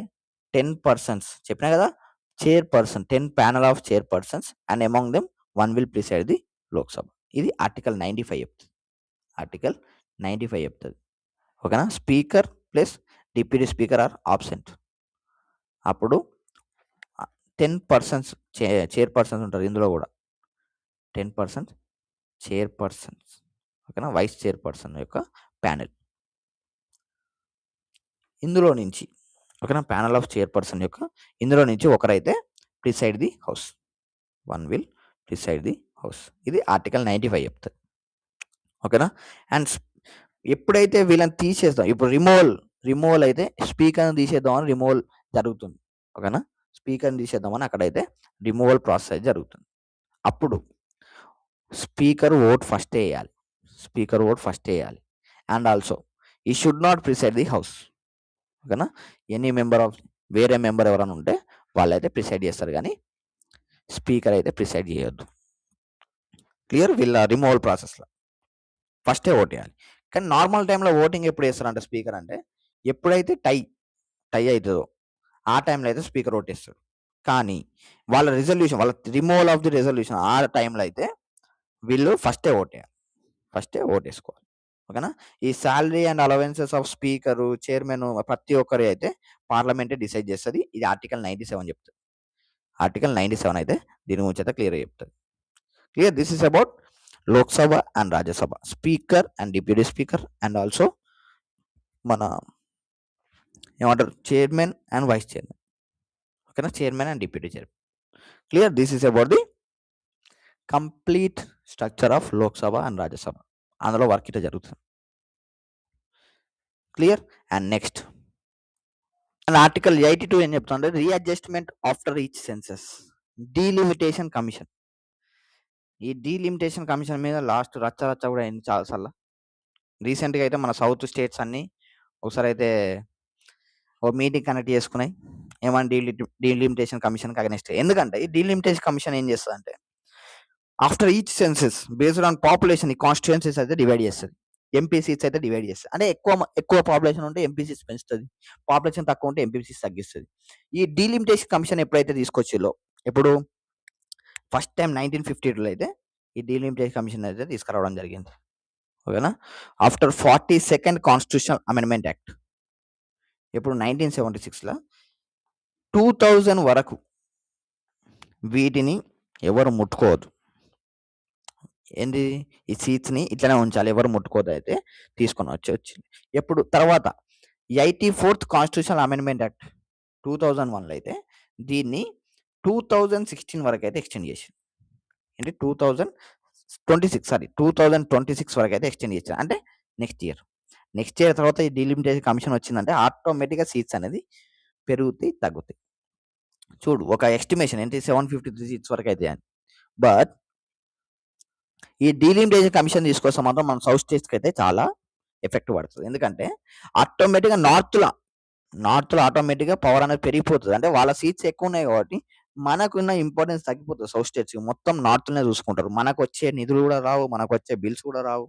10 పర్సన్స్ చెప్పినా కదా, chairperson 10 panel of chairpersons and among them 1 will preside the Lok Sabha. ఇది ఆర్టికల్ 95 చెప్తుంది. ఆర్టికల్ 95 చెప్తుంది. ఓకేనా? Speaker plus deputy speaker are absent. అప్పుడు 10 పర్సన్స్ చైర్పర్సన్స్ ఉంటారు. ఇందులో కూడా 10% చైర్పర్సన్స్. ఓకేనా? వైస్ చైర్పర్సన్ యొక్క ప్యానెల్. ఇందులో నుంచి ఓకేనా ప్యానల్ ఆఫ్ చైర్పర్సన్ యొక్క ఇందులో నుంచి ఒకరైతే preside the house. 1 will preside the house. ఇది ఆర్టికల్ 95 చెప్తుంది. ఓకేనా? అండ్ ఎప్పుడైతే వీళ్ళని తీసేద్దాం, ఇప్పుడు రిమూవల్ అయితే స్పీకర్ని తీసేద్దామని రిమూవల్ జరుగుతుంది. ఓకేనా? స్పీకర్ని తీసేద్దామని అక్కడైతే రిమూవల్ ప్రాసెస్ జరుగుతుంది. అప్పుడు స్పీకర్ ఓట్ ఫస్ట్ వేయాలి. స్పీకర్ ఓట్ ఫస్ట్ వేయాలి. అండ్ ఆల్సో ఈ should not preside the house. ఓకేనా? ఎనీ మెంబర్ ఆఫ్ వేరే మెంబర్ ఎవరైనా ఉంటే వాళ్ళైతే ప్రిసైడ్ చేస్తారు, కానీ స్పీకర్ అయితే ప్రిసైడ్ చేయొద్దు. క్లియర్? వీళ్ళ రిమూవల్ ప్రాసెస్లో ఫస్టే ఓట్ వేయాలి. కానీ నార్మల్ టైంలో ఓటింగ్ ఎప్పుడు వేస్తారంటే స్పీకర్ అంటే ఎప్పుడైతే టై అవుతుందో ఆ టైంలో అయితే స్పీకర్ ఓట్ వేస్తాడు. కానీ వాళ్ళ రిమూవల్ ఆఫ్ ది రెజల్యూషన్ ఆ టైంలో అయితే వీళ్ళు ఫస్టే ఓట్ వేయాలి. ఫస్టే ఓట్ వేసుకోవాలి. ఓకేనా? ఈ salary and allowances of speaker chairman ప్రతి ఒక్కరి అయితే పార్లమెంటే డిసైడ్ చేస్తుంది. ఇది ఆర్టికల్ 97 చెప్తుంది. ఆర్టికల్ 97 అయితే దీని గురించి అయితే క్లియర్గా చెప్తుంది. Clear? This is about Lok Sabha and Rajya Sabha, speaker and deputy speaker and also మన ఏమంటారు చైర్మన్ అండ్ వైస్ చైర్మన్. ఓకేనా? Chairman and deputy chairman. Clear? This is about the complete structure of Lok Sabha and Rajya Sabha. అందులో వర్క్ ఇట్లా జరుగుతుంది. Clear? And next and article 82 ఏం చెప్తుందంటే readjustment after each census. Delimitation commission. ఈ delimitation commission మీద last రచ్చ రచ్చ కూడా అయింది చాలాసార్లు. రీసెంట్గా అయితే మన సౌత్ స్టేట్స్ అన్నీ ఒకసారి అయితే ఓ మీటింగ్ కనెక్ట్ చేసుకున్నాయి ఏమన్నా డీలిమిటేషన్ కమిషన్కి అగనెస్ట్. ఎందుకంటే ఈ డీలిమిటేషన్ కమిషన్ ఏం చేస్తుంది అంటే after each census based on population ఈ కాన్స్టిట్యుయెన్సీస్ అయితే డివైడ్ చేస్తుంది. ఎంపీ సీట్స్ అయితే డివైడ్ చేస్తుంది. అంటే ఎక్కువ పాపులేషన్ ఉంటే ఎంపీ సీట్స్ పెంచుతుంది, పాపులేషన్ తక్కువ ఉంటే ఎంపీ సీట్స్ తగ్గిస్తుంది. ఈ డీలిమిటేషన్ కమిషన్ ఎప్పుడైతే తీసుకొచ్చిలో ఇప్పుడు ఫస్ట్ టైం 1952లో అయితే ఈ డీలిమిటేషన్ కమిషన్ అయితే తీసుకురావడం జరిగింది. ఓకేనా. After 42nd constitutional amendment act ఇప్పుడు 1976లో 2000 వరకు వీటిని ఎవరు ముట్టుకోవద్దు. ఏంది ఈ సీట్స్ని ఇట్లనే ఉంచాలి, ఎవరు ముట్టుకోవద్దు అయితే తీసుకొని వచ్చింది. ఎప్పుడు తర్వాత 84th కాన్స్టిట్యూషనల్ అమెండ్మెంట్ యాక్ట్ 2001లో అయితే దీన్ని 2016 వరకు అయితే ఎక్స్టెండ్ చేసింది. అంటే 2026 వరకు అయితే ఎక్స్టెండ్ చేశారు. అంటే నెక్స్ట్ ఇయర్ తర్వాత ఈ డీలిమిటేషన్ కమిషన్ వచ్చిందంటే ఆటోమేటిక్గా సీట్స్ అనేది పెరుగుతాయి తగ్గుతాయి. చూడు ఒక ఎస్టిమేషన్ ఏంటి 753 సీట్స్ వరకు అయితే అని. బట్ ఈ డీలిమిటేషన్ కమిషన్ తీసుకొస్తే మాత్రం మన సౌత్ స్టేట్స్కి అయితే చాలా ఎఫెక్ట్ పడుతుంది. ఎందుకంటే ఆటోమేటిక్గా నార్త్లో ఆటోమేటిక్గా పవర్ అనేది పెరిగిపోతుంది. అంటే వాళ్ళ సీట్స్ ఎక్కువ ఉన్నాయి కాబట్టి మనకున్న ఇంపార్టెన్స్ తగ్గిపోతుంది. సౌత్ స్టేట్స్కి మొత్తం నార్త్లోనే చూసుకుంటారు. మనకు వచ్చే నిధులు కూడా రావు, మనకు వచ్చే బిల్స్ కూడా రావు.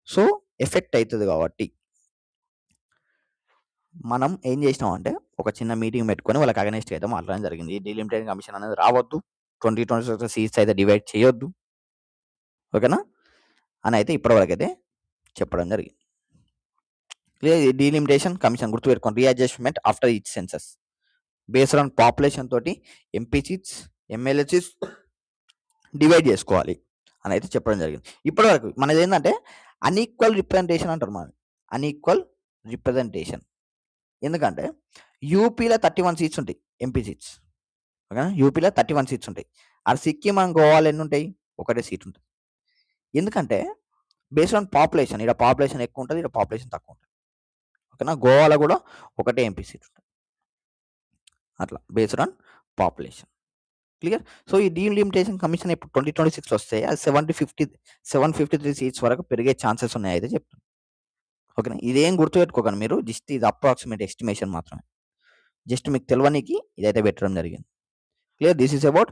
సో ఎఫెక్ట్ అవుతుంది. కాబట్టి మనం ఏం చేసినాం అంటే ఒక చిన్న మీటింగ్ పెట్టుకొని వాళ్ళకి అగనెస్ట్ అయితే మాట్లాడడం జరిగింది. ఈ డీలిమిటేషన్ కమిషన్ అనేది రావద్దు, 2026 సీట్స్ అయితే డివైడ్ చేయొద్దు, ఓకేనా అని అయితే ఇప్పటివరకు అయితే చెప్పడం జరిగింది. డీలిమిటేషన్ కమిషన్ గుర్తుపెట్టుకోండి. Readjustment after each census based on population తోటి MP seats MLA seats divide చేసుకోవాలి అని అయితే చెప్పడం జరిగింది. ఇప్పటివరకు మనది ఏంటంటే అన్ఈక్వల్ రిప్రజెంటేషన్ అంటారు. మనది అన్ఈక్వల్ రిప్రజెంటేషన్. ఎందుకంటే యూపీలో 31 సీట్స్ ఉంటాయి ఎంపీ సీట్స్, ఓకేనా. యూపీలో 31 సీట్స్ ఉంటాయి. అది సిక్కిం అండ్ గోవాలో ఎన్ని ఉంటాయి? ఒకటే సీట్ ఉంటుంది. ఎందుకంటే బేస్డ్ ఆన్ పాపులేషన్, ఇక్కడ పాపులేషన్ ఎక్కువ ఉంటుంది, ఇక్కడ పాపులేషన్ తక్కువ ఉంటుంది, ఓకేనా. గోవాలో కూడా ఒకటే ఎంపీ సీట్ ఉంటుంది. అట్లా based on population. Clear. So ఈ డీలిమిటేషన్ కమిషన్ ఇప్పుడు 2026 వస్తే అది 753 సీట్స్ వరకు పెరిగే ఛాన్సెస్ ఉన్నాయి అయితే చెప్తాను, ఓకేనా. ఇదేం గుర్తుపెట్టుకోకండి మీరు, జస్ట్ ఇది అప్రాక్సిమేట్ ఎస్టిమేషన్ మాత్రమే. జస్ట్ మీకు తెలియనికి ఇదైతే పెట్టడం జరిగింది. Clear. This is about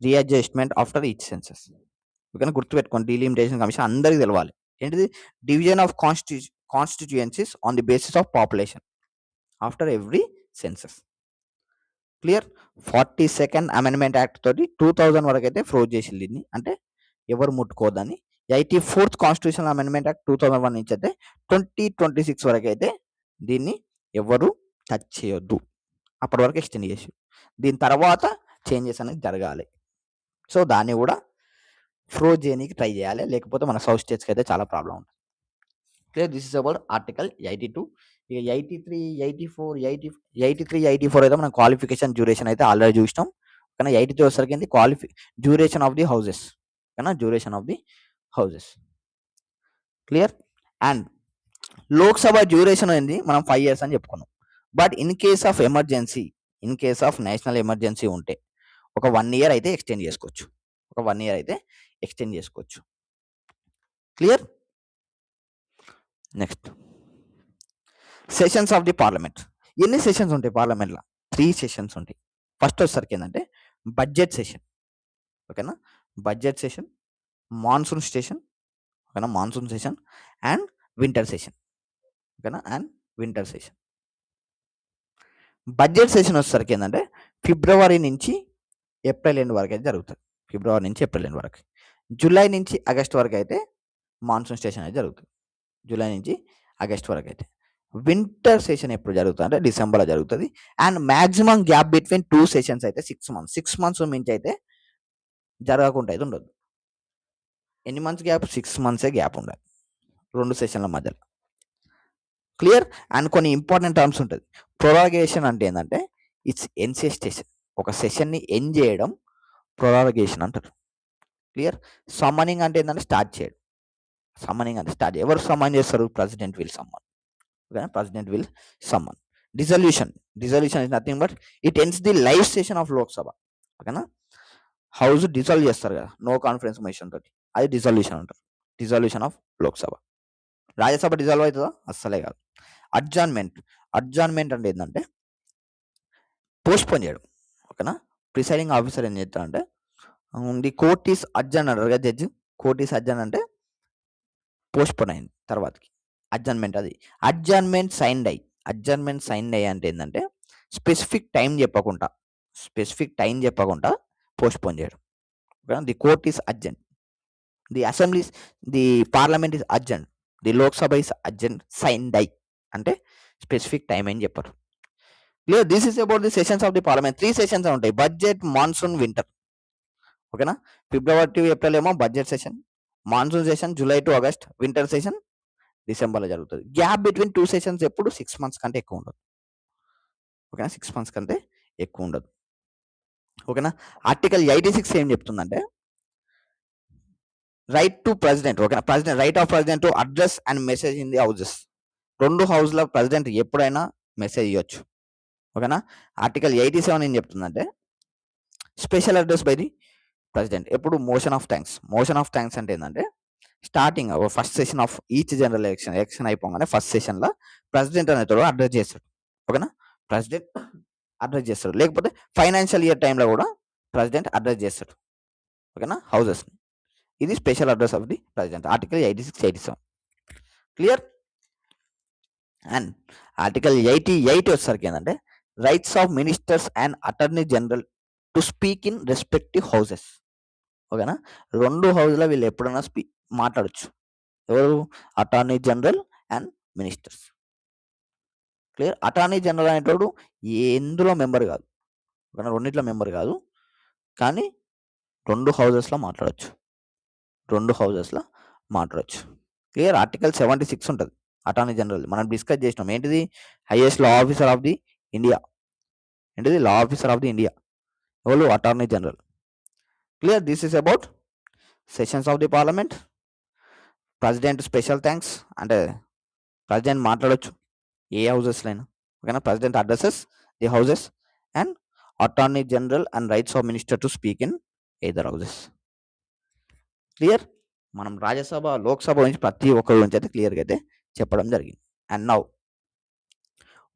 readjustment after each census, ఓకేనా. గుర్తుపెట్టుకోండి డీలిమిటేషన్ కమిషన్ అందరికీ తెలవాలి. ఏంటిది? Division of constituencies on the basis of population after every census. Clear. 42nd amendment act తోటి 2000 వరకు అయితే ఫ్రోజ్ చేసింది దీన్ని, అంటే ఎవరు ముట్టుకోవద్దని. 84th కాన్స్టిట్యూషనల్ అమెండ్మెంట్ యాక్ట్ 2001 నుంచి అయితే 2026 వరకు అయితే దీన్ని ఎవరు టచ్ చేయొద్దు, అప్పటి వరకు ఎక్స్టెండ్ చేసి దీని తర్వాత చేంజెస్ అనేది జరగాలి. సో దాన్ని కూడా ఫ్రోజ్ చేయడానికి ట్రై చేయాలి, లేకపోతే మన సౌత్ స్టేట్స్కి అయితే చాలా ప్రాబ్లం ఉంటుంది. Clear. This is about article 82. ఇక 83, 84 అయితే మనం క్వాలిఫికేషన్ డ్యూరేషన్ అయితే ఆల్రెడీ చూసినాం, కానీ 83 వచ్చేసరికి డ్యూరేషన్ ఆఫ్ ది హౌసెస్, కానీ duration of the houses. Clear. And Lok Sabha duration ఏంది? మనం 5 years అని చెప్పుకున్నాం. But in case of emergency, in case of national emergency ఉంటే ఒక 1 year అయితే ఎక్స్టెండ్ చేసుకోవచ్చు, ఒక 1 year అయితే ఎక్స్టెండ్ చేసుకోవచ్చు. Clear. Next sessions of the parliament. ఎన్ని సెషన్స్ ఉంటాయి పార్లమెంట్లో? 3 సెషన్స్ ఉంటాయి. ఫస్ట్ వచ్చేసరికి ఏంటంటే బడ్జెట్ సెషన్, ఓకేనా. బడ్జెట్ సెషన్, మాన్సూన్ సెషన్, ఓకేనా, monsoon session and winter session, ఓకేనా, and winter session. Budget session వచ్చేసరికి ఏంటంటే ఫిబ్రవరి నుంచి ఏప్రిల్ ఎండ్ వరకు అయితే జరుగుతుంది. ఫిబ్రవరి నుంచి ఏప్రిల్ ఎండ్ వరకు. జూలై నుంచి ఆగస్ట్ వరకు అయితే మాన్సూన్ సెషన్ అయితే జరుగుతుంది. జూలై నుంచి ఆగస్ట్ వరకు అయితే. వింటర్ సెషన్ ఎప్పుడు జరుగుతుంది అంటే డిసెంబర్లో జరుగుతుంది. And maximum gap between 2 sessions అయితే 6 months. 6 months మించి అయితే జరగకుండా అయితే ఉండదు. ఎన్ని మంత్స్ గ్యాప్? 6 months గ్యాప్ ఉండాలి 2 సెషన్ల మధ్యలో. క్లియర్. అండ్ కొన్ని ఇంపార్టెంట్ టర్మ్స్ ఉంటుంది. ప్రొరాగేషన్ అంటే ఏంటంటే ఇట్స్ ఎన్సెస్టేషన్, ఒక సెషన్ని ఎండ్ చేయడం ప్రొరాగేషన్ అంటారు. క్లియర్. సమ్మనింగ్ అంటే ఏంటంటే స్టార్ట్ చేయడం. సమ్మనింగ్ అంటే స్టార్ట్. ఎవరు సమ్మన్ చేస్తారు? President will summon, president will summon. Dissolution is nothing but it ends the live session of Lok Sabha. ఓకేనా. హౌస్ డిజాల్వ్ చేస్తారు కదా నో కాన్ఫిడెన్స్ మోషన్ తోటి, అది డిజాల్యూషన్ అంటారు, డిజాల్యూషన్ ఆఫ్ లోక్సభ. రాజ్యసభ డిజాల్వ్ అవుతుందా? అస్సలే కాదు. అడ్జార్న్మెంట్, అడ్జార్న్మెంట్ అంటే ఏంటంటే పోస్ట్పోన్ చేయడం. ఓకేనా. ప్రిసైడింగ్ ఆఫీసర్ ఏం చేస్తాడంటే ది కోర్ట్ ఈస్ అడ్జర్న్ అంటారు కదా జడ్జి, కోర్ట్ ఈస్ అడ్జర్న్ అంటే పోస్ట్పోన్ అయింది తర్వాతకి, అడ్జర్న్మెంట్ అది. అడ్జర్న్మెంట్ సైన్డ్ అయ్యి, అడ్జర్న్మెంట్ సైన్డ్ అయ్యి అంటే ఏంటంటే స్పెసిఫిక్ టైం చెప్పకుండా, స్పెసిఫిక్ టైం చెప్పకుండా పోస్ట్పోన్ చేయడం. ఓకేనా. The court is adjourn, the assembly, the parliament is adjourn, the Lok Sabha is adjourn signed అయ్యి అంటే స్పెసిఫిక్ టైం అని చెప్పారు. లేదు, this is about the sessions of the parliament. 3 sessions ఉంటాయి, బడ్జెట్, మాన్సూన్, వింటర్. ఓకేనా. ఫిబ్రవరి టు ఏప్రిల్ ఏమో budget session, monsoon session July to August, winter session డిసెంబర్లో జరుగుతుంది. గ్యాప్ బిట్వీన్ 2 సెషన్స్ ఎప్పుడు 6 మంత్స్ కంటే ఎక్కువ ఉండదు. ఓకేనా, 6 మంత్స్ కంటే ఎక్కువ ఉండదు. ఓకేనా. ఆర్టికల్ 86 ఏం చెప్తుందంటే రైట్ టు ప్రెసిడెంట్. ఓకేనా, president, right of president to address and message in the houses. 2 హౌస్ల ప్రెసిడెంట్ ఎప్పుడైనా మెసేజ్ ఇవ్వచ్చు. ఓకేనా. ఆర్టికల్ 87 ఏం చెప్తుందంటే special address by the president. ఎప్పుడు motion of thanks. Motion of thanks అంటే ఏంటంటే starting first session of each general election అయిపోగానే ఫస్ట్ సెషన్లో ప్రెసిడెంట్ అనేతడు అడ్రస్ చేస్తాడు. ఓకేనా, ప్రెసిడెంట్ అడ్రస్ చేస్తాడు. లేకపోతే ఫైనాన్షియల్ ఇయర్ టైంలో కూడా ప్రెసిడెంట్ అడ్రస్ చేస్తాడు. ఓకేనా, హౌసెస్ని. ఇది special address of the president, article 86, 87. Clear. And article 88 వచ్చేసరికి ఏంటంటే rights of ministers and attorney general to speak in respective houses. ఓకేనా, 2 హౌస్లో వీళ్ళు ఎప్పుడైనా మాట్లాడచ్చు. ఎవరు? Attorney general and ministers. Clear. Attorney general అనేటోడు ఎందులో మెంబర్ కాదు, ఓకేనా, రెండిట్లో మెంబర్ కాదు, కానీ 2 హౌజెస్లో మాట్లాడచ్చు, 2 హౌజెస్లో మాట్లాడచ్చు. క్లియర్. ఆర్టికల్ 76 ఉంటుంది అటార్నీ జనరల్, మనం డిస్కస్ చేసినాం. ఏంటిది? Highest law officer of the India. ఏంటిది? Law officer of the India. ఎవరు? Attorney general. Clear. This is about sessions of the parliament. President special thanks అంటే ప్రెసిడెంట్ మాట్లాడొచ్చు ఏ హౌజెస్లో అయినా. ఓకేనా, president addresses the houses and attorney general and rights of minister to speak in either houses. Clear. మనం రాజ్యసభ, లోక్సభ గురించి ప్రతి ఒక్కరి గురించి అయితే క్లియర్గా అయితే చెప్పడం జరిగింది. And now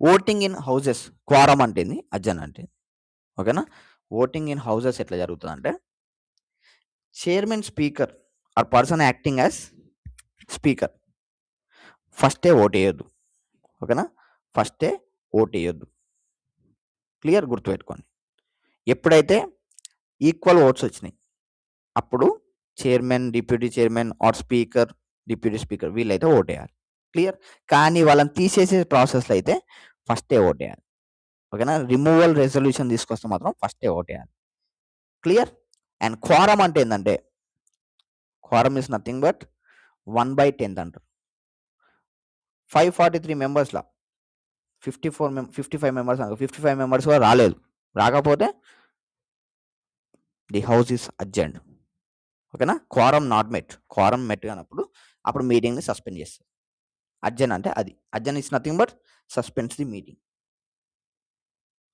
voting in houses, quorum అంటేంది, అజ్జన్ అంటే. ఓకేనా, ఓటింగ్ ఇన్ హౌజెస్ ఎట్లా జరుగుతుంది అంటే chairman, speaker or person acting as speaker ఫస్టే ఓట్ వేయొద్దు. ఓకేనా, ఫస్టే ఓట్ వేయొద్దు. క్లియర్, గుర్తుపెట్టుకోండి. ఎప్పుడైతే ఈక్వల్ ఓట్స్ వచ్చినాయి అప్పుడు chairman, deputy chairman or speaker, deputy speaker వీళ్ళైతే ఓట్ వేయాలి. క్లియర్. కానీ వాళ్ళని తీసేసే ప్రాసెస్లో అయితే ఫస్టే ఓట్ వేయాలి. ఓకేనా, రిమూవల్ రెజల్యూషన్ తీసుకొస్తే మాత్రం ఫస్టే ఓట్ వేయాలి. క్లియర్. అండ్ క్వారం అంటే ఏంటంటే క్వారం ఇస్ నథింగ్ బట్ 1/10 అంటారు. 543 మెంబర్స్లో 55 మెంబర్స్ 55 మెంబర్స్ కూడా రాలేదు. రాకపోతే ది హౌస్ ఈస్ అడ్జర్న్డ్. ఓకేనా, క్వారం నాట్ మెట్. క్వారం మెట్ కానప్పుడు అప్పుడు మీటింగ్ని సస్పెండ్ చేస్తారు. అడ్జర్న్ అంటే అది. Adjourn is nothing but suspends the meeting.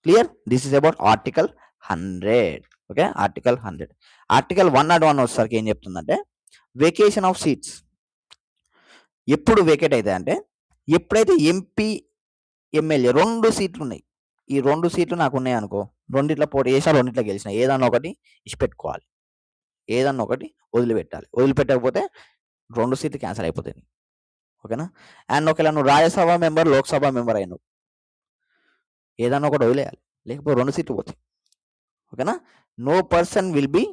Clear. This is about article 100. Okay, article 100. Article 101 వచ్చేసరికి ఏం చెప్తుందంటే వేకేషన్ ఆఫ్ సీట్స్. ఎప్పుడు వేకేట్ అవుతాయి అంటే ఎప్పుడైతే ఎంపీ, ఎమ్మెల్యే 2 సీట్లు ఉన్నాయి, ఈ 2 సీట్లు నాకు ఉన్నాయి అనుకో, రెండిట్లో పోటీ చేసినా రెండిట్లో గెలిచిన, ఏదన్నా ఒకటి ఇచ్చిపెట్టుకోవాలి, ఏదన్నా ఒకటి వదిలిపెట్టాలి. వదిలిపెట్టకపోతే 2 సీట్లు క్యాన్సిల్ అయిపోతాయి. ఓకేనా. అండ్ ఒకవేళ నువ్వు రాజ్యసభ మెంబర్, లోక్సభ మెంబర్ అయినావు, ఏదన్నా ఒకటి వదిలేయాలి, లేకపోతే 2 సీట్లు పోతాయి. ఓకేనా. No person will be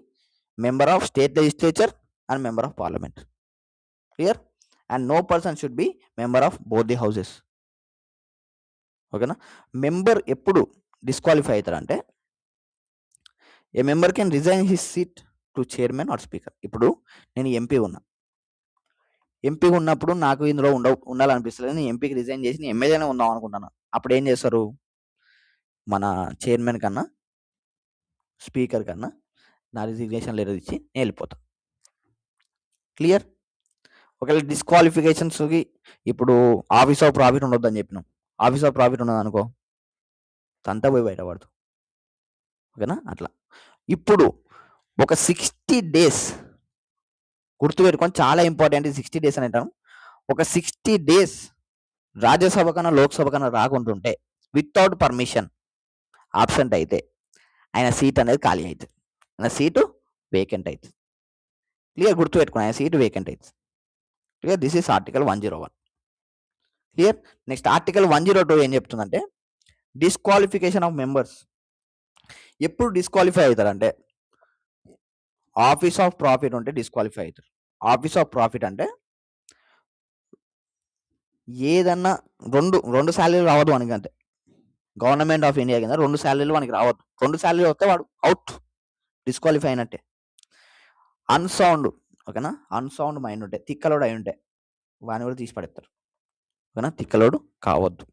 member of state legislature and member of parliament. Clear. And no person should be member of both the houses. ఓకేనా. మెంబర్ ఎప్పుడు డిస్క్వాలిఫై అవుతారంటే a member can resign his seat to chairman or speaker. ఇప్పుడు నేను MP ఉన్నా, MP ఉన్నప్పుడు నాకు ఇందులో ఉండాలనిపిస్తుంది, నేను ఎంపీకి రిజైన్ చేసి నేను ఎమ్మెల్యేనే ఉందాం అనుకుంటాను. అప్పుడు ఏం చేస్తారు? మన చైర్మన్ కన్నా స్పీకర్ కన్నా నా రిజిగ్నేషన్ లెటర్ ఇచ్చి నేను వెళ్ళిపోతాను. క్లియర్. ఒకవేళ డిస్క్వాలిఫికేషన్స్కి ఇప్పుడు ఆఫీస్ ఆఫ్ ప్రాఫిట్ ఉండొద్దని చెప్పినాం, ఆఫీస్ ఆఫ్ ప్రాఫిట్ ఉన్నది అనుకో తంతా పోయి బయటపడతాం. ఓకేనా, అట్లా ఇప్పుడు ఒక 60 డేస్ గుర్తుపెట్టుకొని, చాలా ఇంపార్టెంట్ 60 డేస్ అని అంటాను. ఒక 60 డేస్ రాజ్యసభ కన్నా లోక్సభ కన్నా రాకుంటుంటే వితౌట్ పర్మిషన్ ఆబ్సెంట్ అయితే ఆయన సీట్ అనేది ఖాళీ అవుతుంది, ఆయన సీటు వేకెంట్ అవుతుంది. క్లియర్, గుర్తుపెట్టుకుని ఆయన సీటు వేకెంట్ అవుతుంది. Clear, this is article 101. Clear. Next article 102 ఏం చెప్తుందంటే డిస్క్వాలిఫికేషన్ ఆఫ్ మెంబర్స్. ఎప్పుడు డిస్క్వాలిఫై అవుతారంటే ఆఫీస్ ఆఫ్ ప్రాఫిట్ ఉంటే డిస్క్వాలిఫై అవుతారు. ఆఫీస్ ఆఫ్ ప్రాఫిట్ అంటే ఏదన్నా రెండు శాలరీలు రావద్దు మనకి, అంతే. గవర్నమెంట్ ఆఫ్ ఇండియా కింద 2 శాలరీలు మనకి రావద్దు. 2 శాలరీలు వస్తే వాడు అవుట్, డిస్క్వాలిఫై అయినట్టే. అన్సౌండ్, ఓకేనా, అన్సౌండ్ మైండ్ ఉంటే, తిక్కలోడు అయి ఉంటే వాడిని కూడా తీసి పడేస్తారు, ఓకేనా. తిక్కలోడు కావద్దు,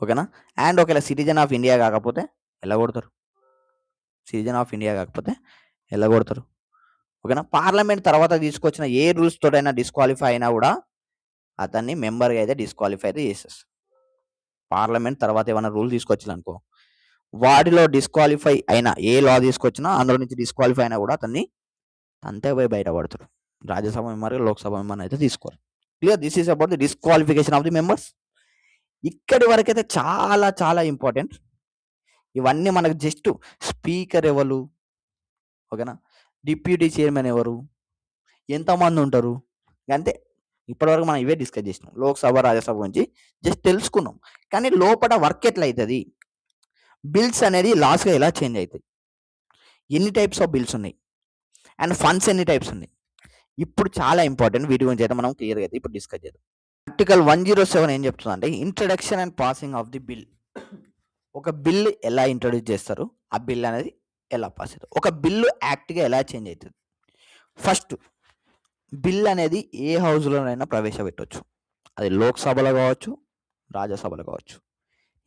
ఓకేనా. అండ్ ఒకవేళ సిటిజన్ ఆఫ్ ఇండియా కాకపోతే ఎలా కొడతారు, సిటిజన్ ఆఫ్ ఇండియా కాకపోతే ఎలా కొడతారు, ఓకేనా. పార్లమెంట్ తర్వాత తీసుకొచ్చిన ఏ రూల్స్ తోటైనా డిస్క్వాలిఫై అయినా కూడా అతన్ని మెంబర్గా అయితే డిస్క్వాలిఫై అయితే చేసేస్తారు. పార్లమెంట్ తర్వాత ఏమైనా రూల్ తీసుకొచ్చిందనుకో, వాటిలో డిస్క్వాలిఫై అయినా ఏ లా తీసుకొచ్చినా అందులో నుంచి డిస్క్వాలిఫై అయినా కూడా అతన్ని అంతే పోయి బయటపడతారు. రాజ్యసభ మెంబర్, లోక్సభ మెంబర్ అయితే తీసుకోరు. Clear, this is about the disqualification of the members. ఇక్కడి వరకు అయితే చాలా చాలా ఇంపార్టెంట్. ఇవన్నీ మనకు జస్ట్ స్పీకర్ ఎవరు, ఓకేనా, డిప్యూటీ చైర్మన్ ఎవరు, ఎంతమంది ఉంటారు, అంతే. ఇప్పటివరకు మనం ఇవే డిస్కస్ చేసినాం, లోక్సభ రాజ్యసభ గురించి జస్ట్ తెలుసుకున్నాం. కానీ లోపల వర్క్ ఎట్లా అవుతుంది, బిల్స్ అనేది లాస్గా ఎలా చేంజ్ అవుతాయి, ఎన్ని టైప్స్ ఆఫ్ బిల్స్ ఉన్నాయి, అండ్ ఫండ్స్ ఎన్ని టైప్స్ ఉన్నాయి, ఇప్పుడు చాలా ఇంపార్టెంట్. వీటి గురించి అయితే మనం క్లియర్గా అయితే ఇప్పుడు డిస్కస్ చేద్దాం. ఆర్టికల్ 107 ఏం చెప్తుందంటే introduction and passing of the bill. ఒక బిల్ ఎలా ఇంట్రడ్యూస్ చేస్తారు, ఆ బిల్ అనేది ఎలా పాస్ అవుతుంది, ఒక బిల్లు యాక్ట్గా ఎలా చేంజ్ అవుతుంది. ఫస్ట్, బిల్ అనేది ఏ హౌస్లోనైనా ప్రవేశపెట్టవచ్చు, అది లోక్సభలో కావచ్చు, రాజ్యసభలో కావచ్చు.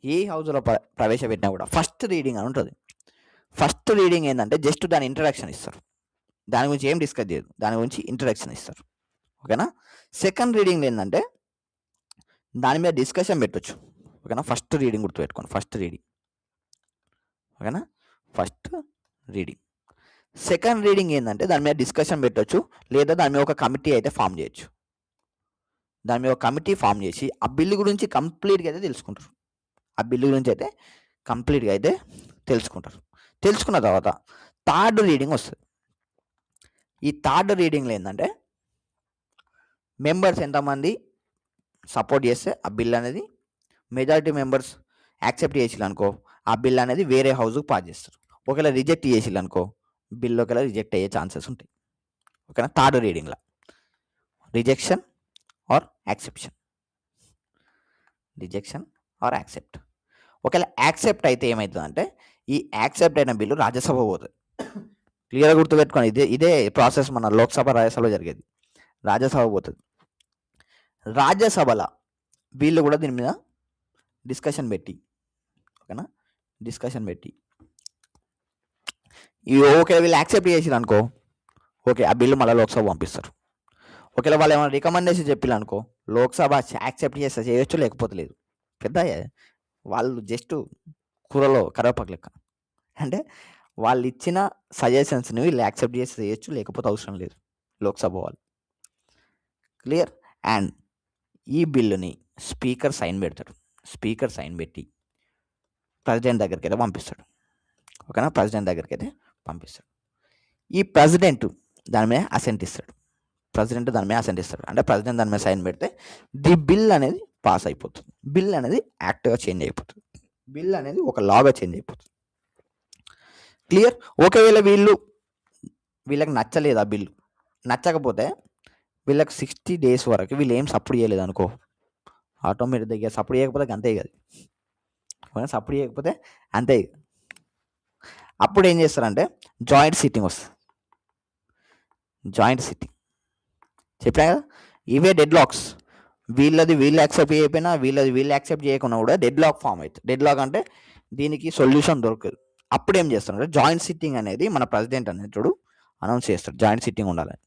ఏ హౌస్లో ప్రవేశపెట్టినా కూడా ఫస్ట్ రీడింగ్ అని ఉంటుంది. ఫస్ట్ రీడింగ్ ఏంటంటే జస్ట్ దాని ఇంట్రడక్షన్ ఇస్తారు, దాని గురించి ఏం డిస్కస్ చేయదు, దాని గురించి ఇంట్రడక్షన్ ఇస్తారు, ఓకేనా. సెకండ్ రీడింగ్ ఏంటంటే దాని మీద డిస్కషన్ పెట్టొచ్చు, ఓకేనా. ఫస్ట్ రీడింగ్ గుర్తుపెట్టుకోండి, ఫస్ట్ రీడింగ్, ఓకేనా, ఫస్ట్ రీడింగ్. సెకండ్ రీడింగ్ ఏంటంటే దాని మీద డిస్కషన్ పెట్టొచ్చు, లేదా దాని మీద ఒక కమిటీ అయితే ఫామ్ చేయొచ్చు. దాని మీద ఒక కమిటీ ఫామ్ చేసి ఆ బిల్లు గురించి కంప్లీట్గా అయితే తెలుసుకుంటారు, ఆ బిల్లు గురించి అయితే కంప్లీట్గా అయితే తెలుసుకుంటారు. తెలుసుకున్న తర్వాత థర్డ్ రీడింగ్ వస్తుంది. ఈ థర్డ్ రీడింగ్లో ఏంటంటే మెంబర్స్ ఎంతమంది సపోర్ట్ చేస్తే ఆ బిల్ అనేది, మెజారిటీ మెంబర్స్ యాక్సెప్ట్ చేసిల్లు అనుకో, ఆ బిల్ అనేది వేరే హౌస్కి పాస్ చేస్తారు. ఒకవేళ రిజెక్ట్ చేసిల్లు అనుకో, బిల్ ఒకవేళ రిజెక్ట్ అయ్యే ఛాన్సెస్ ఉంటాయి, ఓకేనా. థర్డ్ రీడింగ్లో rejection or acceptance, rejection or accept. ఒకవేళ యాక్సెప్ట్ అయితే ఏమవుతుందంటే ఈ యాక్సెప్ట్ అయిన బిల్లు రాజ్యసభ పోతుంది. క్లియర్గా గుర్తుపెట్టుకోండి, ఇదే ప్రాసెస్ మన లోక్సభ రాజ్యసభలో జరిగేది. రాజ్యసభ పోతుంది, రాజ్యసభలో వీళ్ళు కూడా దీని మీద డిస్కషన్ పెట్టి, ఓకేనా, డిస్కషన్ పెట్టి ఓకే వీళ్ళు యాక్సెప్ట్ చేసిరు అనుకో, ఓకే ఆ బిల్లు మళ్ళీ లోక్సభ పంపిస్తారు. ఒకవేళ వాళ్ళు ఏమైనా రికమెండేషన్ చెప్పిల్లు అనుకో, లోక్సభ యాక్సెప్ట్ చేస్తే చేయొచ్చు, లేకపోతే లేదు. పెద్ద వాళ్ళు జస్ట్ కూరలో కరివేపాకు లెక్క, అంటే వాళ్ళు ఇచ్చిన సజెషన్స్ని వీళ్ళు యాక్సెప్ట్ చేసి చేయొచ్చు, లేకపోతే అవసరం లేదు లోక్సభ వాళ్ళు. క్లియర్. అండ్ ఈ బిల్లుని స్పీకర్ సైన్ పెడతాడు, స్పీకర్ సైన్ పెట్టి ప్రెసిడెంట్ దగ్గరికి అయితే పంపిస్తాడు, ఓకేనా. ప్రెసిడెంట్ దగ్గరికి అయితే పంపిస్తాడు. ఈ ప్రెసిడెంట్ దాని మీద అసెంట్ ఇస్తాడు, ప్రెసిడెంట్ దాని మీద అసెంట్ ఇస్తాడు, అంటే ప్రెసిడెంట్ దాని మీద సైన్ పెడితే ది బిల్ అనేది పాస్ అయిపోతుంది, బిల్ అనేది యాక్ట్గా చేంజ్ అయిపోతుంది, బిల్ అనేది ఒక లాగా చేంజ్ అయిపోతుంది. క్లియర్. ఒకవేళ వీళ్ళకి నచ్చలేదు ఆ బిల్లు, నచ్చకపోతే వీళ్ళకి 60 డేస్ వరకు వీళ్ళు ఏం సపోర్ట్ చేయలేదు అనుకో, ఆటోమేటిక్గా సపోర్ట్ చేయకపోతే అంతే కదా, సపోర్ట్ చేయకపోతే అంతే. అప్పుడు ఏం చేస్తారంటే జాయింట్ సిట్టింగ్ వస్తుంది, జాయింట్ సిట్టింగ్ చెప్పా కదా. ఇవే డెడ్ లాక్స్, వీళ్ళది వీళ్ళు యాక్సెప్ట్ చేయకపోయినా, వీళ్ళది వీళ్ళు యాక్సెప్ట్ చేయకుండా కూడా డెడ్ లాక్ ఫామ్ అవుతుంది. డెడ్ లాక్ అంటే దీనికి సొల్యూషన్ దొరకదు. అప్పుడు ఏం చేస్తారంటే జాయింట్ సిట్టింగ్ అనేది మన ప్రెసిడెంట్ అనేటోడు అనౌన్స్ చేస్తాడు, జాయింట్ సిట్టింగ్ ఉండాలని.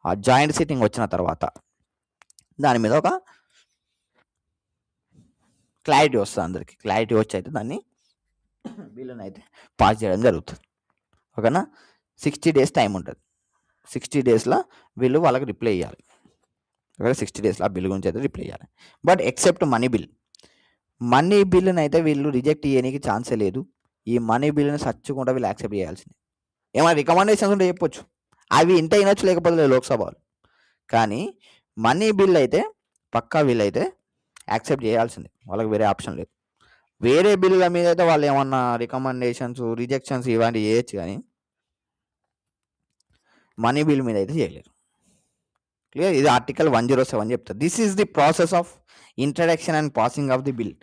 ఆ జాయింట్ సిట్టింగ్ వచ్చిన తర్వాత దాని మీద ఒక క్లారిటీ వస్తుంది, అందరికి క్లారిటీ వచ్చి అయితే దాన్ని బిల్లుని అయితే పాస్ చేయడం జరుగుతుంది. ఓకేనా, 60 days టైం ఉంటుంది. 60 daysలో వీళ్ళు వాళ్ళకి రిప్లై ఇవ్వాలి. ఓకే, 60 daysలో ఆ బిల్ గురించి అయితే రిప్లై ఇవ్వాలి. బట్ ఎక్సెప్ట్ మనీ బిల్లుని అయితే వీళ్ళు రిజెక్ట్ చేయడానికి ఛాన్సే లేదు. ఈ మనీ బిల్లుని సచ్చుకుంటా వీళ్ళు యాక్సెప్ట్ చేయాల్సింది. ఏమైనా రికమెండేషన్స్ ఉంటే చెప్పొచ్చు, అవి ఇంట వినొచ్చు, లేకపోతే లేదు లోక్సభలో. కానీ మనీ బిల్ అయితే పక్కా వీళ్ళైతే యాక్సెప్ట్ చేయాల్సిందే, వాళ్ళకి వేరే ఆప్షన్ లేదు. వేరే బిల్లుల మీద అయితే వాళ్ళు ఏమన్నా రికమెండేషన్స్ రిజెక్షన్స్ ఇవన్నీ చేయొచ్చు, కానీ మనీ బిల్ మీద అయితే చేయలేరు. క్లియర్, ఇది ఆర్టికల్ 107 చెప్తారు. This is the process of introduction and passing of the bill.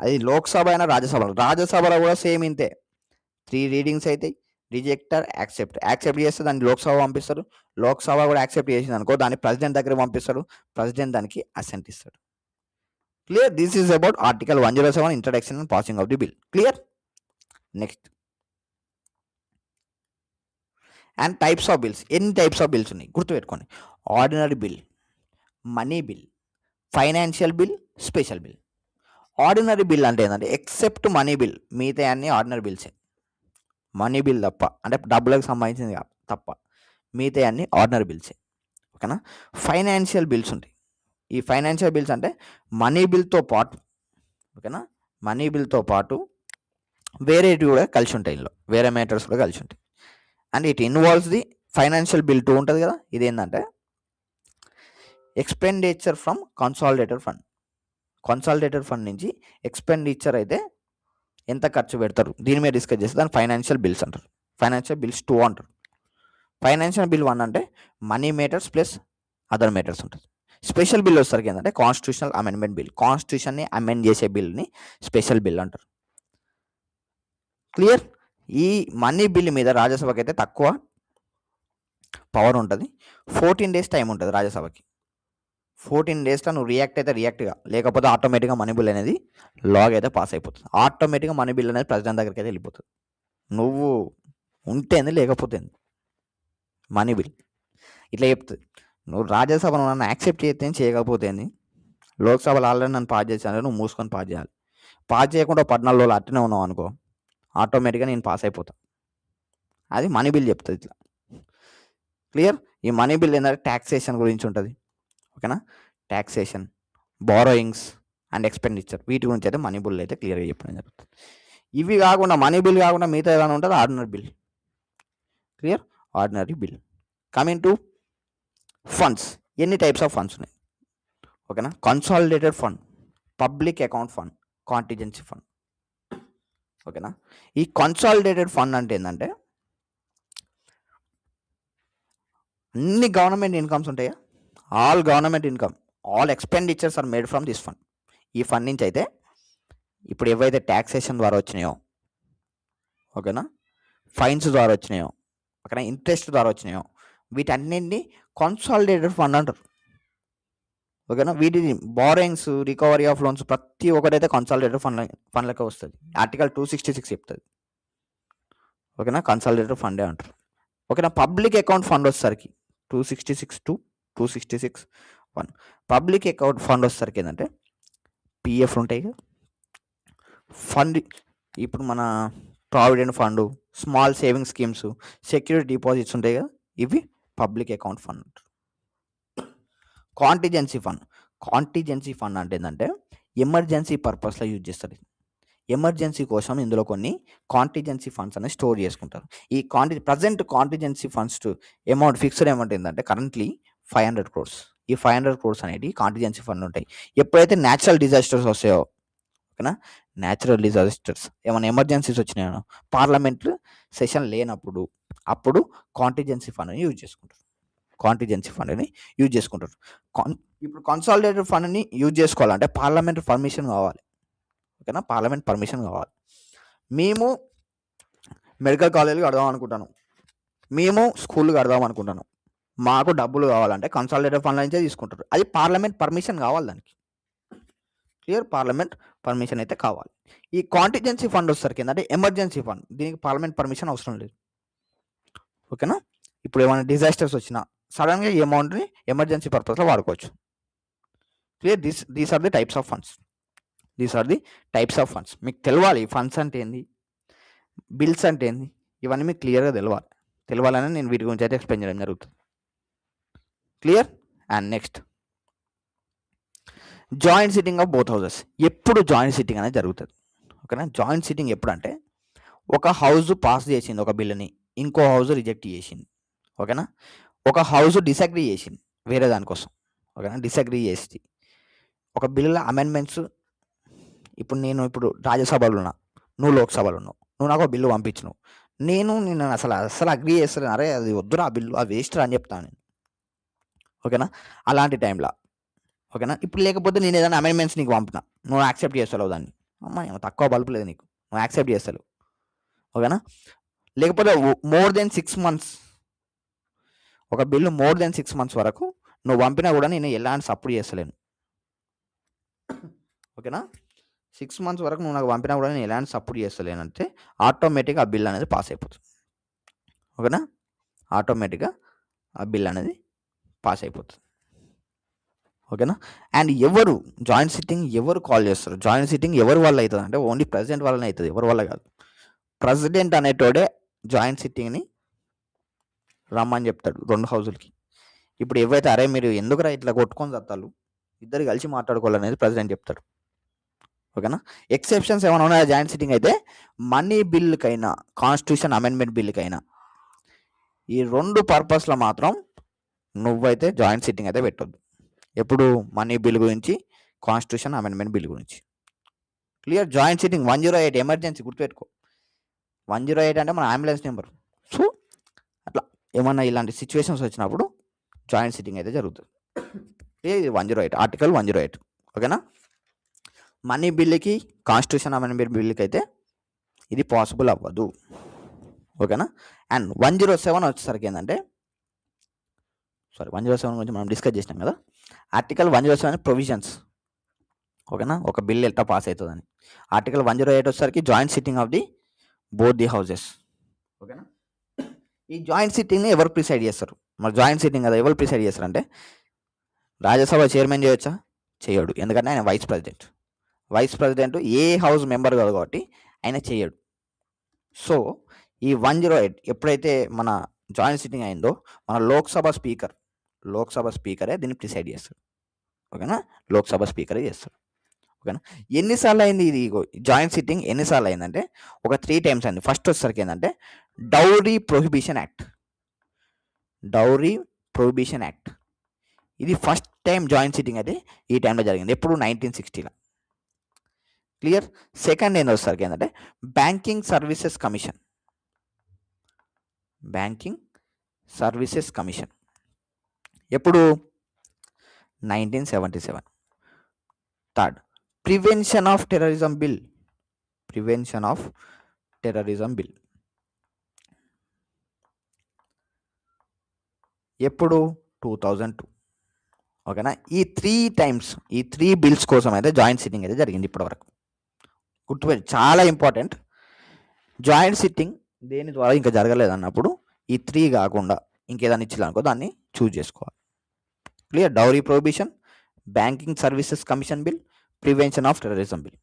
అది లోక్సభ అయినా రాజ్యసభలో కూడా సేమ్ ఇంతే. 3 readings అయితే రిజెక్టర్ యాక్సెప్ట్ చేస్తే దాన్ని లోక్సభ పంపిస్తారు. లోక్సభ కూడా యాక్సెప్ట్ చేసింది అనుకో, దాన్ని ప్రెసిడెంట్ దగ్గర పంపిస్తారు. ప్రెసిడెంట్ దానికి అసెంట్ ఇస్తాడు. Clear, this is about article 107 introduction and passing of the bill. Clear. Next, and types of bills. ఎన్ని టైప్స్ ఆఫ్ బిల్స్ ఉన్నాయి గుర్తుపెట్టుకోండి. Ordinary bill, money bill, financial bill, special bill. Ordinary bill అంటే ఏంటంటే except money bill, మిగతా అన్ని ordinary బిల్సే. Money bill తప్ప, అంటే డబ్బులకు సంబంధించింది తప్ప మిగతా అన్ని ఆర్డినరీ బిల్సే. ఓకేనా. ఫైనాన్షియల్ బిల్స్ ఉంటాయి. ఈ ఫైనాన్షియల్ బిల్స్ అంటే మనీ బిల్తో పాటు, ఓకేనా, మనీ బిల్తో పాటు వేరేవి కూడా కలిసి ఉంటాయి, ఇందులో వేరే మ్యాటర్స్ కూడా కలిసి ఉంటాయి. And it involves the financial bill 2 ఉంటుంది కదా. ఇది ఏంటంటే ఎక్స్పెండిచర్ ఫ్రమ్ కన్సాలిడేటెడ్ ఫండ్ నుంచి ఎక్స్పెండిచర్ అయితే ఎంత ఖర్చు పెడతారు దీని మీద డిస్కస్ చేస్తే దాన్ని ఫైనాన్షియల్ బిల్స్ అంటారు. ఫైనాన్షియల్ బిల్స్ 2 అంటారు. ఫైనాన్షియల్ బిల్ 1 అంటే money matters plus other matters ఉంటుంది. స్పెషల్ బిల్ వచ్చేసరికి ఏంటంటే కాన్స్టిట్యూషనల్ అమెండ్మెంట్ బిల్, కాన్స్టిట్యూషన్ని అమెండ్ చేసే బిల్ని స్పెషల్ బిల్ అంటారు. క్లియర్. ఈ మనీ బిల్ మీద రాజ్యసభకి అయితే తక్కువ పవర్ ఉంటుంది. 14 days టైం ఉంటుంది రాజ్యసభకి. 14 daysలో నువ్వు రియాక్ట్ అయితే రియాక్ట్గా, లేకపోతే ఆటోమేటిక్గా మనీ బిల్ అనేది లాగ్ అయితే పాస్ అయిపోతుంది. ఆటోమేటిక్గా మనీ బిల్ అనేది ప్రెసిడెంట్ దగ్గరికి అయితే వెళ్ళిపోతుంది. నువ్వు ఉంటేంది లేకపోతే మనీ బిల్ ఇట్లా చెప్తుంది. నువ్వు రాజ్యసభను నన్ను యాక్సెప్ట్ చేస్తే చేయకపోతే లోక్సభలో ఆల్రెడీ నన్ను పాస్ చేశాను, నువ్వు మూసుకొని పాస్ చేయాలి. పాస్ చేయకుండా 14 రోజులు అట్టనే ఉన్నావు అనుకో, ఆటోమేటిక్గా నేను పాస్ అయిపోతాను. అది మనీ బిల్ చెప్తుంది ఇట్లా. క్లియర్. ఈ మనీ బిల్ ఏంటంటే ట్యాక్సేషన్ గురించి ఉంటుంది. ఓకేనా, ట్యాక్సేషన్, బారోయింగ్స్ అండ్ ఎక్స్పెండిచర్, వీటి గురించి అయితే మనీ బిల్ అయితే క్లియర్గా చెప్పడం జరుగుతుంది. ఇవి కాకుండా మనీ బిల్ కాకుండా మిగతా ఏదైనా ఉంటుంది ordinary bill. Clear, ordinary bill. Coming to funds. ఎన్ని టైప్స్ ఆఫ్ ఫండ్స్ ఉన్నాయి? ఓకేనా, consolidated fund, public account fund, contingency fund. ఓకేనా, ఈ కన్సాలిడేటెడ్ ఫండ్ అంటే ఏంటంటే అన్ని గవర్నమెంట్ ఇన్కమ్స్ ఉంటాయా, all government income, all expenditures are made from this fund. ఈ ఫండ్ నుంచి అయితే ఇప్పుడు ఏవైతే ట్యాక్సేషన్ ద్వారా వచ్చినాయో, ఓకేనా, ఫైన్స్ ద్వారా వచ్చినాయో, ఓకేనా, ఇంట్రెస్ట్ ద్వారా వచ్చినాయో, వీటన్నింటినీ కన్సాలిడేటెడ్ ఫండ్ అంటారు. ఓకేనా, వీటిని బారోయింగ్స్, రికవరీ ఆఫ్ లోన్స్ ప్రతి ఒక్కటైతే కన్సాలిడేటెడ్ ఫండ్ లెక్క వస్తుంది. ఆర్టికల్ 266 చెప్తుంది. ఓకేనా, కన్సాలిడేటెడ్ ఫండే అంటారు. ఓకేనా, పబ్లిక్ అకౌంట్ ఫండ్ వచ్చేసరికి 266 to 266(1). పబ్లిక్ అకౌంట్ ఫండ్ వచ్చేసరికి ఏంటంటే పిఎఫ్ ఉంటాయి కదా ఫండ్, ఇప్పుడు మన provident fund, small saving schemes, security deposits ఉంటాయి కదా, ఇవి పబ్లిక్ అకౌంట్ ఫండ్ అంటారు. కాంటిజెన్సీ ఫండ్ అంటే ఏంటంటే ఎమర్జెన్సీ పర్పస్లో యూజ్ చేస్తారు. ఎమర్జెన్సీ కోసం ఇందులో కొన్ని కాంటిజెన్సీ ఫండ్స్ అనేవి స్టోర్ చేసుకుంటారు. ఈ present contingency funds amount fixed amount ఏంటంటే కరెంట్లీ 500 crores. ఈ 500 crores అనేవి కాంటిజెన్సీ ఫండ్ ఉంటాయి. ఎప్పుడైతే న్యాచురల్ డిజాస్టర్స్ వస్తాయో, ఓకేనా, న్యాచురల్ డిజాస్టర్స్ ఏమైనా ఎమర్జెన్సీస్ వచ్చినాయో, పార్లమెంట్ సెషన్ లేనప్పుడు అప్పుడు కాంటిజెన్సీ ఫండ్ని యూజ్ చేసుకుంటారు. ఇప్పుడు కన్సాలిడేటెడ్ ఫండ్ని యూజ్ చేసుకోవాలంటే పార్లమెంట్ పర్మిషన్ కావాలి. ఓకేనా, పార్లమెంట్ పర్మిషన్ కావాలి. మేము మెడికల్ కాలేజీలు కడదాం అనుకుంటాను, మేము స్కూల్ కడదాం అనుకుంటాను, మాకు డబ్బులు కావాలంటే కన్సాలిడేటెడ్ ఫండ్ నుంచే తీసుకుంటారు. అది పార్లమెంట్ పర్మిషన్ కావాలి దానికి. క్లియర్, పార్లమెంట్ పర్మిషన్ అయితే కావాలి. ఈ కాంటిజెన్సీ ఫండ్ వచ్చేసరికి ఏంటంటే ఎమర్జెన్సీ ఫండ్, దీనికి పార్లమెంట్ పర్మిషన్ అవసరం లేదు. ఓకేనా, ఇప్పుడు ఏమైనా డిజాస్టర్స్ వచ్చినా సడన్గా ఈ అమౌంట్ని ఎమర్జెన్సీ పర్పస్లో వాడుకోవచ్చు. Clear, these are the types of funds. మీకు తెలవాలి ఫండ్స్ అంటే ఏంది, బిల్స్ అంటే ఏంది, ఇవన్నీ మీకు క్లియర్గా తెలియాలని నేను వీటి గురించి అయితే ఎక్స్ప్లెయిన్ చేయడం జరుగుతుంది. Clear. And next, joint sitting of both houses. ఎప్పుడు జాయింట్ సిట్టింగ్ అనేది జరుగుతుంది, ఓకేనా. జాయింట్ సిట్టింగ్ ఎప్పుడు అంటే, ఒక హౌస్ పాస్ చేసింది ఒక బిల్లుని, ఇంకో హౌస్ రిజెక్ట్ చేసింది, ఓకేనా. ఒక హౌస్ డిసగ్రీ చేసింది వేరే దానికోసం, ఓకేనా. డిసగ్రీ చేసి ఒక బిల్లులో అమెండ్మెంట్స్, ఇప్పుడు రాజ్యసభలో ఉన్నా, నువ్వు లోక్సభలో ఉన్నావు, నువ్వు నాకు బిల్లు పంపించినావు, నేను అసలు అగ్రీ చేస్తాను, అరే అది వద్దురా ఆ బిల్లు, అది వేస్ట్ రా అని చెప్తాను నేను, ఓకేనా. అలాంటి టైంలో, ఓకేనా. ఇప్పుడు లేకపోతే నేను ఏదైనా అమెండ్మెంట్స్ నీకు పంపినా, నువ్వు యాక్సెప్ట్ చేస్తావు దాన్ని, అమ్మ తక్కువ బల్బు లేదు నీకు, నువ్వు యాక్సెప్ట్ చేస్తావు, ఓకేనా. లేకపోతే మోర్ దెన్ 6 months, ఒక బిల్లు మోర్ దెన్ 6 months వరకు నువ్వు పంపినా కూడా నేను ఎలాంటి సపోర్ట్ చేస్తలేను, ఓకేనా. 6 months వరకు నువ్వు నాకు పంపినా కూడా నేను ఎలాంటి సపోర్ట్ చేస్తలేను అంటే ఆటోమేటిక్గా ఆ బిల్ అనేది పాస్ అయిపోతుంది, ఓకేనా. ఆటోమేటిక్గా ఆ బిల్ అనేది పాస్ అయిపోతుంది, ఓకేనా. అండ్ ఎవరు జాయింట్ సిట్టింగ్ ఎవరు కాల్ చేస్తారు, జాయింట్ సిట్టింగ్ ఎవరి వల్ల అవుతుంది అంటే ఓన్లీ ప్రెసిడెంట్ వల్లనే అవుతుంది, ఎవరి వల్ల కాదు. ప్రెసిడెంట్ అనేటోడే జాయింట్ సిట్టింగ్ని రమ్మని చెప్తాడు 2 హౌజులకి. ఇప్పుడు ఏవైతే అరే మీరు ఎందుకురా ఇట్లా కొట్టుకొని చత్తాలు, ఇద్దరు కలిసి మాట్లాడుకోవాలనేది ప్రెసిడెంట్ చెప్తాడు, ఓకేనా. ఎక్సెప్షన్స్ ఏమైనా ఉన్నాయా జాయింట్ సిట్టింగ్ అయితే, మనీ బిల్లుకైనా కాన్స్టిట్యూషన్ అమెండ్మెంట్ బిల్లుకైనా, ఈ 2 పర్పస్లో మాత్రం నువ్వైతే జాయింట్ సిట్టింగ్ అయితే పెట్టొద్దు. ఎప్పుడు మనీ బిల్ గురించి, కాన్స్టిట్యూషన్ అమెండ్మెంట్ బిల్ గురించి. క్లియర్. జాయింట్ సిట్టింగ్ 108 ఎమర్జెన్సీ గుర్తుపెట్టుకో, 108 అంటే మన అంబులెన్స్ నెంబర్. సో అట్లా ఏమన్నా ఇలాంటి సిచ్యువేషన్స్ వచ్చినప్పుడు జాయింట్ సిట్టింగ్ అయితే జరుగుతుంది. ఇది 108, ఆర్టికల్ 108, ఓకేనా. మనీ బిల్లుకి, కాన్స్టిట్యూషన్ అమెండ్మెంట్ బిల్లుకి అయితే ఇది పాసిబుల్ అవ్వదు, ఓకేనా. అండ్ 107 వచ్చేసరికి ఏంటంటే, 107 గురించి మనం డిస్కస్ చేసినాం కదా. ఆర్టికల్ 107 ప్రొవిజన్స్, ఓకేనా, ఒక బిల్ ఎట్లా పాస్ అవుతుందని. ఆర్టికల్ 108 వచ్చేసరికి joint sitting of the both the houses, ఓకేనా. ఈ జాయింట్ సిట్టింగ్ని ఎవరు ప్రిసైడ్ చేస్తారు, మరి జాయింట్ సిట్టింగ్ కదా ఎవరు ప్రిసైడ్ చేస్తారంటే, రాజ్యసభ చైర్మన్ చేయొచ్చా, చేయడు, ఎందుకంటే ఆయన వైస్ ప్రెసిడెంట్ ఏ హౌస్ మెంబర్ కాదు కాబట్టి ఆయన చేయడు. సో ఈ 108 ఎప్పుడైతే మన జాయింట్ సిట్టింగ్ అయిందో, మన లోక్సభ స్పీకరే దీన్ని ప్రిసైడ్ చేస్తాడు, ఓకేనా. లోక్సభ స్పీకరే చేస్తాడు, ఓకేనా. ఎన్నిసార్లు అయింది ఇది జాయింట్ సిట్టింగ్, ఎన్నిసార్లు అయిందంటే ఒక 3 times అయింది. ఫస్ట్ వచ్చేసరికి ఏంటంటే డౌరీ ప్రొహిబిషన్ యాక్ట్, ఇది ఫస్ట్ టైం జాయింట్ సిట్టింగ్ అయితే ఈ టైంలో జరిగింది, ఎప్పుడు 1960లో. క్లియర్. సెకండ్ ఏంది వచ్చేసరికి ఏంటంటే బ్యాంకింగ్ సర్వీసెస్ కమిషన్, ఎప్పుడు 1977. Third, prevention of terrorism bill, ఎప్పుడు 2002, ఓకేనా. ఈ 3 బిల్స్ కోసం అయితే జాయింట్ సిట్టింగ్ అయితే జరిగింది ఇప్పటివరకు. గుర్తుపెట్టి, చాలా ఇంపార్టెంట్. జాయింట్ సిట్టింగ్ దేని ద్వారా ఇంకా జరగలేదు అన్నప్పుడు ఈ 3 కాకుండా ఇంకేదైనా ఇచ్చాలనుకో దాన్ని చూజ్ చేసుకోవాలి. Clear. Dowry prohibition, banking services commission bill, prevention of terrorism bill,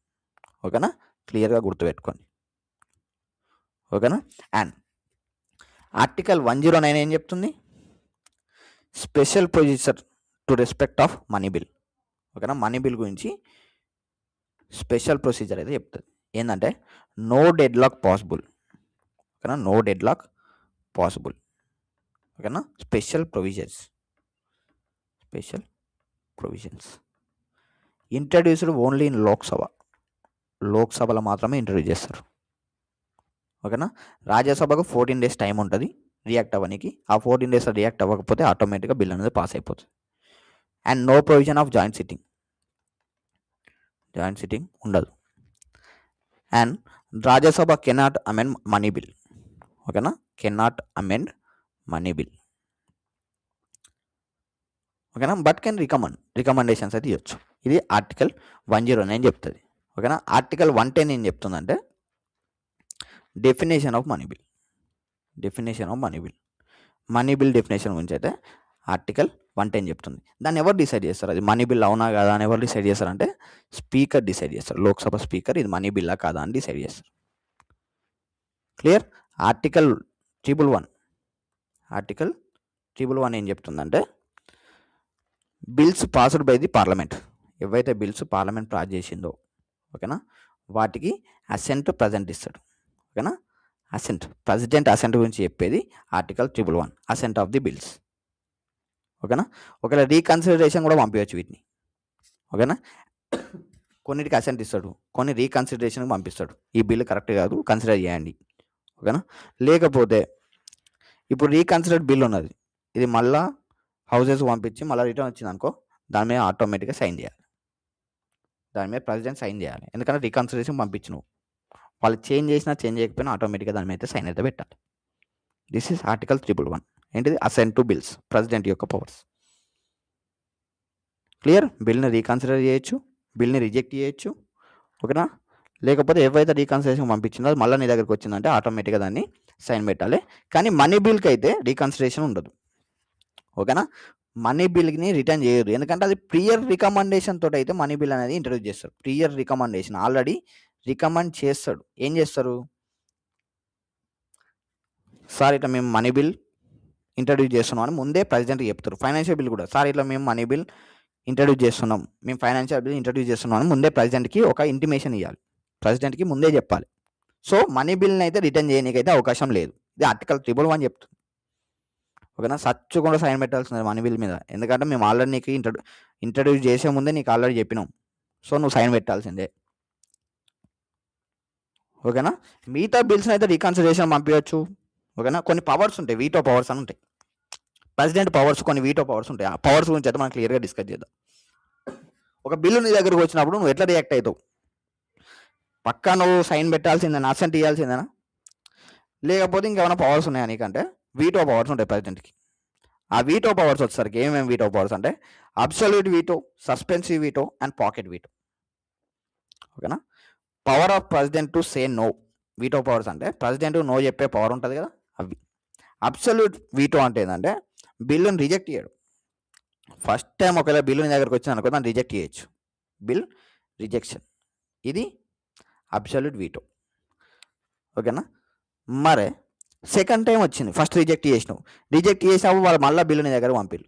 ఓకేనా. క్లియర్గా గుర్తుపెట్టుకోండి, ఓకేనా. అండ్ ఆర్టికల్ 109 ఏం చెప్తుంది, special procedure to respect of money bill, ఓకేనా. మనీ బిల్ గురించి స్పెషల్ ప్రొసీజర్ అయితే చెప్తుంది. ఏంటంటే నో డెడ్ లాక్ పాసిబుల్, ఓకేనా. ఓకేనా. Special provisions introduced only in లోక్సభలో మాత్రమే ఇంట్రడ్యూస్ చేస్తారు, ఓకేనా. రాజ్యసభకు 14 days టైం ఉంటుంది రియాక్ట్ అవ్వడానికి. ఆ 14 days రియాక్ట్ అవ్వకపోతే ఆటోమేటిక్గా బిల్ అనేది పాస్ అయిపోతుంది. And no provision of joint sitting ఉండదు. And Rajya Sabha cannot amend money bill, ఓకేనా. ఓకేనా. బట్ కెన్ రికమెండేషన్స్ అయితే ఇవ్వచ్చు. ఇది ఆర్టికల్ 109 చెప్తుంది, ఓకేనా. ఆర్టికల్ 110 ఏం చెప్తుందంటే definition of money bill, money bill definition గురించి అయితే ఆర్టికల్ 110 చెప్తుంది. దాన్ని ఎవరు డిసైడ్ చేస్తారు, అది మనీ బిల్ అవునా కాదా అని ఎవరు డిసైడ్ చేస్తారంటే స్పీకర్ డిసైడ్ చేస్తారు. లోక్సభ స్పీకర్ ఇది మనీ బిల్లా కాదా అని డిసైడ్ చేస్తారు. క్లియర్? ఆర్టికల్ 111 ఏం చెప్తుందంటే bills passed by the parliament. ఏవైతే బిల్స్ పార్లమెంట్ పాస్ చేసిందో ఓకేనా వాటికి అసెంట్ ప్రజెంట్ ఇస్తాడు. ఓకేనా ప్రెసిడెంట్ అసెంట్ గురించి చెప్పేది article 111 assent of the bills. ఓకేనా ఒకవేళ రీకన్సిడరేషన్ కూడా పంపించవచ్చు వీటిని. ఓకేనా కొన్నిటికి అసెంట్ ఇస్తాడు, కొన్ని రీకన్సిడరేషన్కి పంపిస్తాడు. ఈ బిల్లు కరెక్ట్ కాదు, కన్సిడర్ చేయండి. ఓకేనా లేకపోతే ఇప్పుడు రీకన్సిడర్డ్ బిల్ ఉన్నది, ఇది మళ్ళీ హౌసెస్ పంపించి మళ్ళీ రిటర్న్ వచ్చింది అనుకో, దాని మీద ఆటోమేటిక్గా సైన్ చేయాలి. దాని మీద ప్రెసిడెంట్ సైన్ చేయాలి. ఎందుకంటే రీకన్సిడరేషన్ పంపించు నువ్వు, వాళ్ళు చేంజ్ చేసినా చేంజ్ చేయకపోయినా ఆటోమేటిక్గా దాని మీద సైన్ అయితే పెట్టాలి. This is article 111. ఏంటిది? అసెంట్ టు బిల్స్, ప్రెసిడెంట్ యొక్క పవర్స్. క్లియర్? బిల్ని రీకన్సిడర్ చేయొచ్చు, బిల్ని రిజెక్ట్ చేయొచ్చు. ఓకేనా లేకపోతే ఏవైతే రీకన్సిడరేషన్ పంపించిందో అది మళ్ళీ నీ దగ్గరికి వచ్చిందంటే ఆటోమేటిక్గా దాన్ని సైన్ పెట్టాలి. కానీ మనీ బిల్కి అయితే రీకన్సిడరేషన్ ఉండదు. ఓకేనా మనీ బిల్ని రిటర్న్ చేయదు, ఎందుకంటే అది ప్రియర్ రికమెండేషన్ తోటి అయితే మనీ బిల్ అనేది ఇంట్రడ్యూస్ చేస్తారు. ప్రియర్ రికమెండేషన్ ఆల్రెడీ రికమెండ్ చేస్తాడు. ఏం చేస్తారు? సార్ ఇట్లా మేము మనీ బిల్ ఇంట్రడ్యూస్ చేస్తున్నాం అని ముందే ప్రెసిడెంట్కి చెప్తారు. ఫైనాన్షియల్ బిల్ కూడా, సార్ ఇట్లా మేము మనీ బిల్ ఇంట్రడ్యూస్ చేస్తున్నాం, మేము ఫైనాన్షియల్ బిల్ ఇంట్రడ్యూస్ చేస్తున్నాం అని ముందే ప్రెసిడెంట్కి ఒక ఇంటిమేషన్ ఇవ్వాలి. ప్రెసిడెంట్కి ముందే చెప్పాలి. సో మనీ బిల్ని అయితే రిటర్న్ చేయడానికైతే అవకాశం లేదు. ఇది ఆర్టికల్ 111 చెప్తుంది. ఓకేనా సచ్చకుండా సైన్ పెట్టాల్సింది మనీ బిల్ మీద, ఎందుకంటే మేము ఆల్రెడీ నీకు ఇంట్రడ్యూస్ చేసే ముందే నీకు ఆల్రెడీ చెప్పినాం. సో నువ్వు సైన్ పెట్టాల్సిందే. ఓకేనా మిగతా బిల్స్ని అయితే రీకన్సిడరేషన్ పంపించవచ్చు. ఓకేనా కొన్ని పవర్స్ ఉంటాయి, వీటో పవర్స్ అని ఉంటాయి. ప్రెసిడెంట్ పవర్స్, కొన్ని వీటో పవర్స్ ఉంటాయి. ఆ పవర్స్ గురించి అయితే మనం క్లియర్గా డిస్కస్ చేద్దాం. ఒక బిల్లు నీ దగ్గరకు వచ్చినప్పుడు నువ్వు ఎట్లా రియాక్ట్ అవుతావు? పక్కా నువ్వు సైన్ పెట్టాల్సిందేనా, అసెంట్ ఇవ్వాల్సిందేనా, లేకపోతే ఇంకేమైనా పవర్స్ ఉన్నాయా నీకంటే? వీటో పవర్స్ ఉంటాయి ప్రెసిడెంట్కి. ఆ వీటో పవర్స్ వచ్చేసరికి ఏమేమి వీటో పవర్స్ అంటే absolute veto, suspensive veto and pocket veto. ఓకేనా power of president to say no. Veto powers అంటే ప్రెసిడెంట్ నో చెప్పే పవర్ ఉంటుంది కదా, అవి. అబ్సల్యూట్ వీటో అంటే ఏంటంటే బిల్లుని రిజెక్ట్ చేయడు. ఫస్ట్ టైం ఒకవేళ బిల్లు నీ దగ్గరకు వచ్చింది అనుకో, దాన్ని రిజెక్ట్ చేయొచ్చు. బిల్ రిజెక్షన్, ఇది అబ్సల్యూట్ వీటో. ఓకేనా మరే సెకండ్ టైం వచ్చింది, ఫస్ట్ రిజెక్ట్ చేసినావు, రిజెక్ట్ చేసినప్పుడు వాళ్ళు మళ్ళీ బిల్లు నీ దగ్గర పంపిల్లు,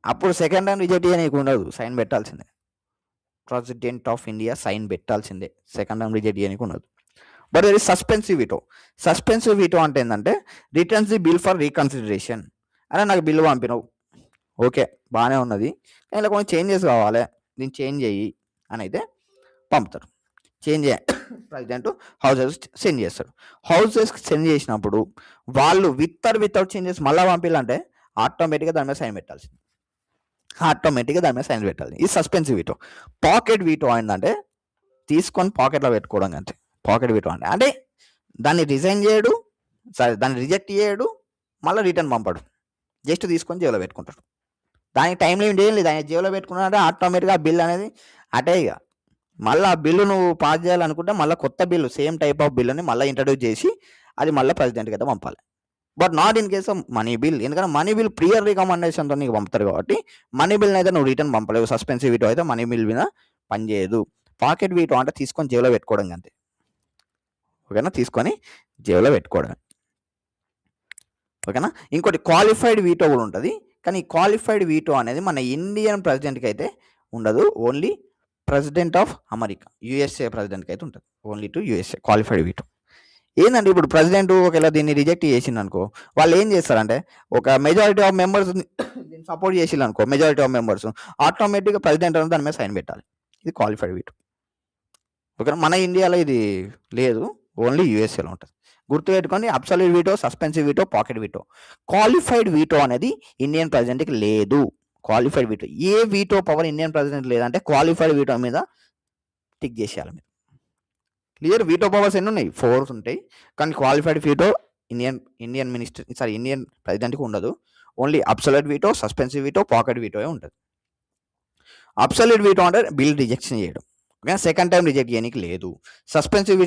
అప్పుడు సెకండ్ టైం రిజెక్ట్ చేయడానికి ఉండదు, సైన్ పెట్టాల్సిందే. ప్రెసిడెంట్ ఆఫ్ ఇండియా సైన్ పెట్టాల్సిందే, సెకండ్ టైం రిజెక్ట్ చేయడానికి ఉండదు. బట్ ఇది సస్పెన్సివ్ వీటో. సస్పెన్సివ్ వీటో అంటే ఏంటంటే returns the bill for reconsideration. అరే నాకు బిల్లు పంపినవు, ఓకే బాగానే ఉన్నది, కానీ ఇలా కొన్ని చేంజెస్ కావాలి, దీన్ని చేంజ్ చేయి అని అయితే పంపుతారు. చేంజ్ ప్రెసిడెంట్ హౌసెస్ సెండ్ చేస్తాడు. హౌసెస్కి సెండ్ చేసినప్పుడు వాళ్ళు వితౌట్ చేంజెస్ మళ్ళీ పంపించాలంటే ఆటోమేటిక్గా దాని మీద సైన్ పెట్టాల్సింది. ఇది సస్పెన్సివ్ వీటో. పాకెట్ వీటో ఏంటంటే తీసుకొని పాకెట్లో పెట్టుకోవడం అంతే. పాకెట్ వీటో అంటే దాన్ని రిజైన్ చేయడు, సరే దాన్ని రిజెక్ట్ చేయడు, మళ్ళీ రిటర్న్ పంపడు, జస్ట్ తీసుకొని జేబులో పెట్టుకుంటాడు. దానికి టైం లిమిట్ ఏం లేదు, ఆయన జేబులో పెట్టుకున్నాడంటే ఆటోమేటిక్గా బిల్ అనేది అటే. ఇక మళ్ళీ ఆ బిల్లు నువ్వు పాస్ చేయాలనుకుంటే మళ్ళీ కొత్త బిల్లు, సేమ్ టైప్ ఆఫ్ బిల్లుని మళ్ళీ ఇంట్రడ్యూస్ చేసి అది మళ్ళీ ప్రెసిడెంట్కి అయితే పంపాలి. But not in case of money bill, ఎందుకంటే మనీ బిల్ ప్రియర్ రికమెండేషన్తో నీకు పంపుతారు కాబట్టి మనీ బిల్ని అయితే నువ్వు రిటర్న్ పంపలేవు. సస్పెన్సివ్ వీటో అయితే మనీ బిల్ మీద పనిచేయదు. పాకెట్ వీటో అంటే తీసుకొని జేబులో పెట్టుకోవడం అంతే. ఓకేనా తీసుకొని జేబులో పెట్టుకోవడం. ఓకేనా ఇంకోటి క్వాలిఫైడ్ వీటో కూడా ఉంటుంది, కానీ ఈ క్వాలిఫైడ్ వీటో అనేది మన ఇండియన్ ప్రెసిడెంట్కి అయితే ఉండదు, only president of America USA ప్రెసిడెంట్కి అయితే ఉంటుంది, only to USA qualified veto. ఏంటంటే ఇప్పుడు ప్రెసిడెంట్ ఒకవేళ దీన్ని రిజెక్ట్ చేసింది అనుకో, వాళ్ళు ఏం చేస్తారంటే ఒక మెజారిటీ ఆఫ్ మెంబర్స్ దీన్ని సపోర్ట్ చేసింది అనుకో, మెజారిటీ ఆఫ్ మెంబర్స్ ఆటోమేటిక్గా ప్రెసిడెంట్ అనేది దాని మీద సైన్ పెట్టాలి. ఇది క్వాలిఫైడ్ వీటో. ఓకే మన ఇండియాలో ఇది లేదు, ఓన్లీ యూఎస్ఏలో ఉంటుంది. గుర్తుపెట్టుకోండి, absolute veto, suspensive veto, pocket veto. Qualified veto అనేది ఇండియన్ ప్రెసిడెంట్కి లేదు. క్వాలిఫైడ్ వీటో, ఏ వీటో పవర్ ఇండియన్ ప్రెసిడెంట్ లేదంటే క్వాలిఫైడ్ వీటో మీద టిక్ చేసేయాలి మీరు. క్లియర్? వీటో పవర్స్ ఎన్ని ఉన్నాయి? 4 ఉంటాయి, కానీ క్వాలిఫైడ్ వీటో ఇండియన్ ప్రెసిడెంట్కి ఉండదు. Only absolute veto, suspensive veto, pocket veto ఉంటుంది. అబ్సల్యూట్ వీటో అంటే బిల్ రిజెక్షన్ చేయడం, ఓకే సెకండ్ టైం రిజెక్ట్ చేయడానికి లేదు. సస్పెన్సివ్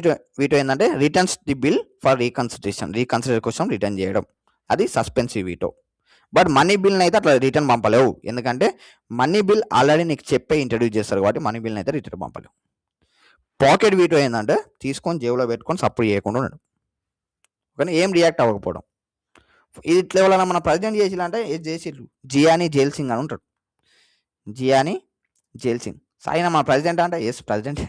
వీటో ఏంటంటే returns the bill for reconsider కోసం రిటర్న్ చేయడం, అది సస్పెన్సివ్ వీటో. బట్ మనీ బిల్ని అయితే అట్లా రిటర్న్ పంపలేవు, ఎందుకంటే మనీ బిల్ ఆల్రెడీ నీకు చెప్పే ఇంట్రడ్యూస్ చేస్తారు కాబట్టి మనీ బిల్ని అయితే రిటర్న్ పంపలేవు. పాకెట్ వీటో ఏంటంటే తీసుకొని జేబులో పెట్టుకొని సపోర్ట్ చేయకుండా ఉండడం. కానీ ఏం రియాక్ట్ అవ్వకపోవడం. ఇది ఇట్లా ఎవరైనా మన ప్రెసిడెంట్ చేసిల్లు అంటే ఏది చేసిల్లు, జియానీ జైల్ సింగ్ అని ఉంటాడు. జియానీ జైల్ సింగ్. ఆయన మన ప్రెసిడెంట్ అంటే ఎస్ ప్రెసిడెంట్.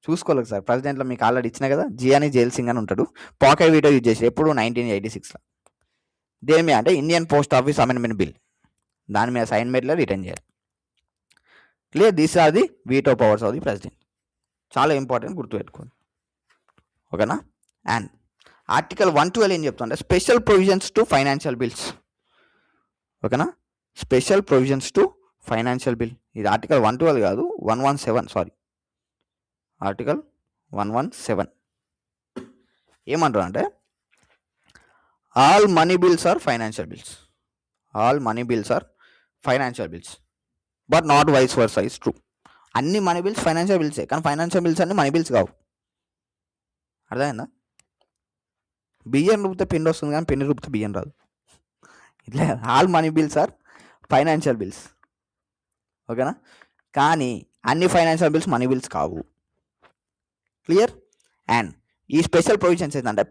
చూసుకోలేదు సార్, ప్రెసిడెంట్లో మీకు ఆల్రెడీ ఇచ్చిన కదా, జియానీ జైల్ సింగ్ అని ఉంటాడు. పాకెట్ వీటో యూజ్ చేసి ఎప్పుడు 1986లో. దేని మీద అంటే Indian post office amendment bill, దాని మీద సైన్ మెట్లో రిటర్న్ చేయాలి. Clear, these are the veto powers of the president. చాలా ఇంపార్టెంట్, గుర్తుపెట్టుకోండి. ఓకేనా. అండ్ ఆర్టికల్ 112 ఏం చెప్తుంటే special provisions to financial bills. ఓకేనా, special provisions to financial bill. ఇది ఆర్టికల్ 112 కాదు, 117, సారీ, ఆర్టికల్ 117 ఏమంటారు అంటే all money bills are financial bills. All money bills are financial bills but not vice versa is true. అన్ని money bills financial బిల్సే, కానీ financial bills అన్ని money bills కావు. అర్థమైందా? బియ్యం రూపితే పిండి వస్తుంది, కానీ పిండి రూపితే బియ్యం రాదు. ఇట్లా all money bills are financial bills. ఓకేనా, కానీ అన్ని ఫైనాన్షియల్ బిల్స్ మనీ బిల్స్ కావు. క్లియర్. అండ్ ఈ స్పెషల్ ప్రొవిజన్స్ ఏంటంటే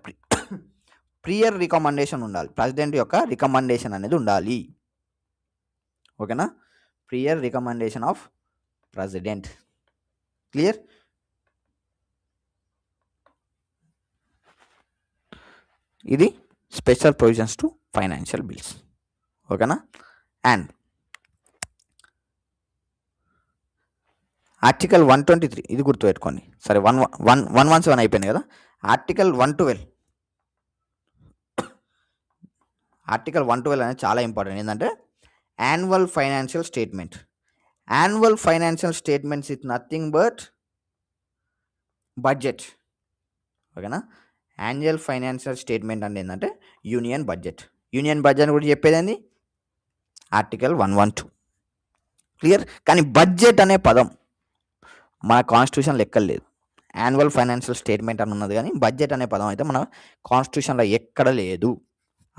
ప్రియర్ రికమెండేషన్ ఉండాలి, ప్రెసిడెంట్ యొక్క రికమెండేషన్ అనేది ఉండాలి. ఓకేనా, prior recommendation of president. Clear. ఇది special provisions to financial bills. ఓకేనా. అండ్ ఆర్టికల్ 123 ఇది గుర్తుపెట్టుకోండి. సరే, 117 అయిపోయింది కదా. ఆర్టికల్ 112, ఆర్టికల్ 112 అనేది చాలా ఇంపార్టెంట్. ఏంటంటే annual financial statement. Annual financial statements is nothing but budget. ఓకేనా, యాన్యువల్ ఫైనాన్షియల్ స్టేట్మెంట్ అంటే ఏంటంటే యూనియన్ బడ్జెట్. యూనియన్ బడ్జెట్ కూడా చెప్పేది ఏంది, ఆర్టికల్ 112. క్లియర్. కానీ బడ్జెట్ అనే పదం మన కాన్స్టిట్యూషన్ లెక్కలేదు. యాన్యువల్ ఫైనాన్షియల్ స్టేట్మెంట్ అని ఉన్నది, కానీ బడ్జెట్ అనే పదం అయితే మన కాన్స్టిట్యూషన్లో ఎక్కడ లేదు.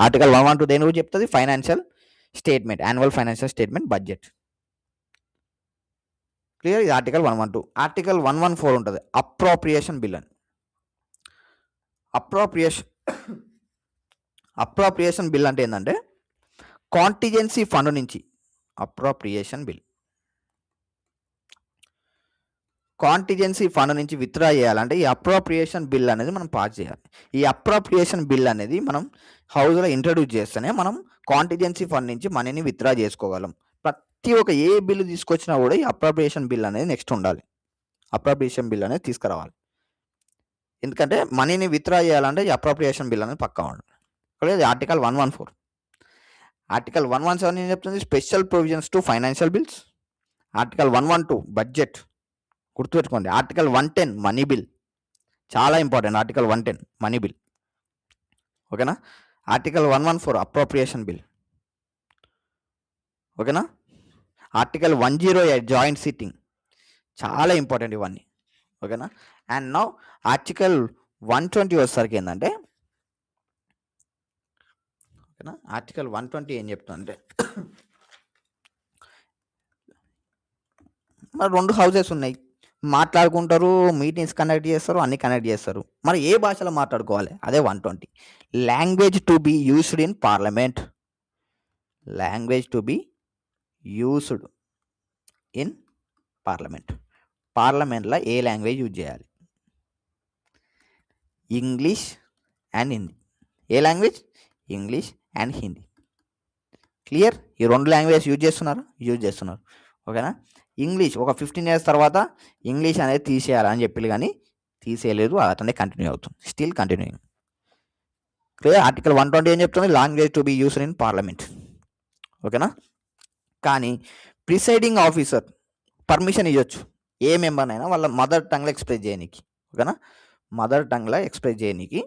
ఆర్టికల్ 112 దేని గురించి చెప్తుంది, financial statement, annual financial statement, budget. Clear. ఇది ఆర్టికల్ 112. ఆర్టికల్ 114 ఉంటుంది, అప్రోప్రియేషన్ బిల్ అని. అప్రోప్రియేషన్ బిల్ అంటే ఏంటంటే కాంటిజెన్సీ ఫండ్ నుంచి, అప్రోప్రియేషన్ బిల్ కాంటిజెన్సీ ఫండ్ నుంచి విత్డ్రా చేయాలంటే ఈ అప్రోప్రియేషన్ బిల్ అనేది మనం పాస్ చేయాలి. ఈ అప్రోప్రియేషన్ బిల్ అనేది మనం హౌస్లో ఇంట్రడ్యూస్ చేస్తేనే మనం కాంటిజెన్సీ ఫండ్ నుంచి మనీని విత్డ్రా చేసుకోగలం. ప్రతి ఒక్క ఏ బిల్లు తీసుకొచ్చినా కూడా ఈ అప్రోప్రియేషన్ బిల్ అనేది నెక్స్ట్ ఉండాలి. అప్రోప్రియేషన్ బిల్ అనేది తీసుకురావాలి. ఎందుకంటే మనీని విత్డ్రా చేయాలంటే ఈ అప్రోప్రియేషన్ బిల్ అనేది పక్కా ఉండాలి. ఆర్టికల్ 114. ఆర్టికల్ 117 ఏం చెప్తుంది, special provisions to financial bills. Article 112 budget, గుర్తుపెట్టుకోండి. ఆర్టికల్ 110 మనీ బిల్, చాలా ఇంపార్టెంట్. Article 110 money bill. ఓకేనా. Article 114 appropriation bill. ఓకేనా. ఆర్టికల్ 108 జాయింట్ సిట్టింగ్, చాలా ఇంపార్టెంట్ ఇవన్నీ. ఓకేనా. అండ్ నౌ ఆర్టికల్ 120 వచ్చేసరికి ఏంటంటే, ఓకేనా, ఆర్టికల్ 120 ఏం చెప్తుందంటే మరి 2 హౌసెస్ ఉన్నాయి, మాట్లాడుకుంటారు, మీటింగ్స్ కండక్ట్ చేస్తారు, అన్ని కండక్ట్ చేస్తారు. మరి ఏ భాషలో మాట్లాడుకోవాలి, అదే 120. Language to be used in parliament. Language to be used in parliament. పార్లమెంట్లో ఏ లాంగ్వేజ్ యూజ్ చేయాలి, English and Hindi. A language, English and Hindi. Clear. ఈ 2 లాంగ్వేజ్ యూజ్ చేస్తున్నారు. ఓకేనా. ఇంగ్లీష్ ఒక 15 years తర్వాత ఇంగ్లీష్ అనేది తీసేయాలని చెప్పి కానీ తీసేయలేదు, అతనే కంటిన్యూ అవుతుంది, స్టిల్ కంటిన్యూయింగ్. క్లియర్. ఆర్టికల్ 120 ఏం చెప్తుంది, language to be used in parliament. ఓకేనా. కానీ ప్రిసైడింగ్ ఆఫీసర్ పర్మిషన్ ఇవ్వచ్చు ఏ మెంబర్నైనా వాళ్ళ మదర్ టంగ్లో ఎక్స్ప్రెస్ చేయడానికి. ఓకేనా, మదర్ టంగ్లో ఎక్స్ప్రెస్ చేయడానికి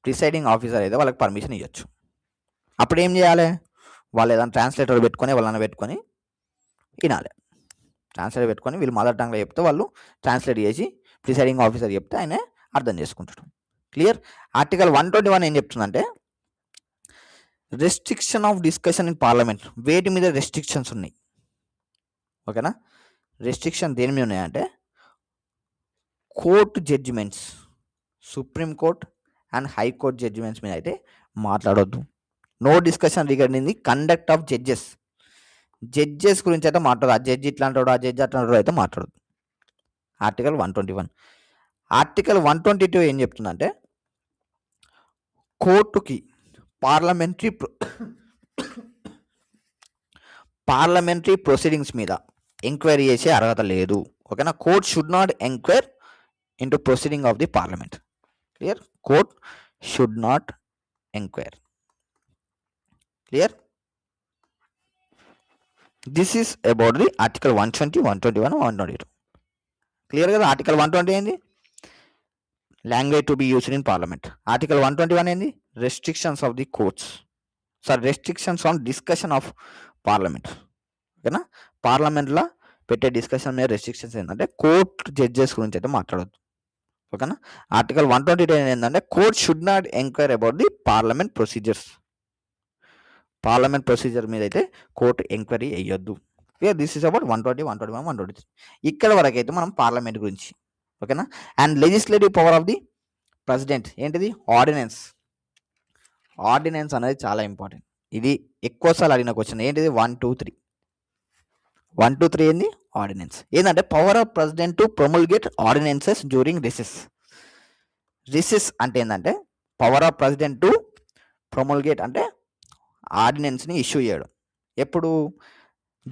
ప్రిసైడింగ్ ఆఫీసర్ అయితే వాళ్ళకి పర్మిషన్ ఇవ్వచ్చు. అప్పుడు ఏం చేయాలి, వాళ్ళు ఏదైనా ట్రాన్స్లేటర్ పెట్టుకొని వాళ్ళని పెట్టుకొని వినాలి. ట్రాన్స్లేటర్ పెట్టుకొని వీళ్ళు మదర్ టంగ్లో చెప్తే వాళ్ళు ట్రాన్స్లేట్ చేసి ప్రిసైడింగ్ ఆఫీసర్ చెప్తే ఆయన అర్థం చేసుకుంటాడు. క్లియర్. ఆర్టికల్ 121 ఏం చెప్తుందంటే restriction of discussion in parliament. వేటి మీద రెస్ట్రిక్షన్స్ ఉన్నాయి. ఓకేనా. రెస్ట్రిక్షన్ దేని మీద ఉన్నాయంటే court judgements, supreme court and high court judgements మీద అయితే మాట్లాడొద్దు. No discussion regarding the conduct of judges గురించి అయితే మాట్లాడదు. ఆ జడ్జి ఇట్లా అంటాడు, ఆ జడ్జి అట్లా అంటాడు అయితే మాట్లాడదు. ఆర్టికల్ 121. ఆర్టికల్ 122 ఏం చెప్తుందంటే కోర్టుకి పార్లమెంటరీ ప్రొసీడింగ్స్ మీద ఎంక్వైరీ చేసే అర్హత లేదు. ఓకేనా. Court should not enquire into proceeding of the parliament. Clear. Court should not enquire. Clear. This is about the article 120, 121, 122. Clear కదా. ఆర్టికల్ 120 ఏంది? Language to be used in parliament. Article 121 ఏంది? Restrictions of the courts, restrictions on discussion of parliament. ఓకేనా. పార్లమెంట్లో పెట్టే discussion మీద restrictions ఏంటంటే court judges గురించి అయితే మాట్లాడొద్దు. ఓకేనా. ఆర్టికల్ 122 ఏంటంటే court should not enquire about the parliament procedures. Parliament procedure మీద అయితే కోర్టు ఎంక్వైరీ వేయొద్దు. This is about 120, 121, 123. ఇక్కడ వరకు అయితే మనం పార్లమెంట్ గురించి. ఓకేనా. And legislative power of the president ఏంటిది? ఆర్డినెన్స్. ఆర్డినెన్స్ అనేది చాలా ఇంపార్టెంట్. ఇది ఎక్కువసార్లు అడిగిన క్వశ్చన్. ఏంటిది? 1, 2, 3. 1, 2, 3 ఏంది? ఆర్డినెన్స్. ఏంటంటే power of president to promulgate ordinances during recess. Recess అంటే ఏంటంటే power of president to promulgate అంటే ఆర్డినెన్స్ని ఇష్యూ చేయడం. ఎప్పుడు?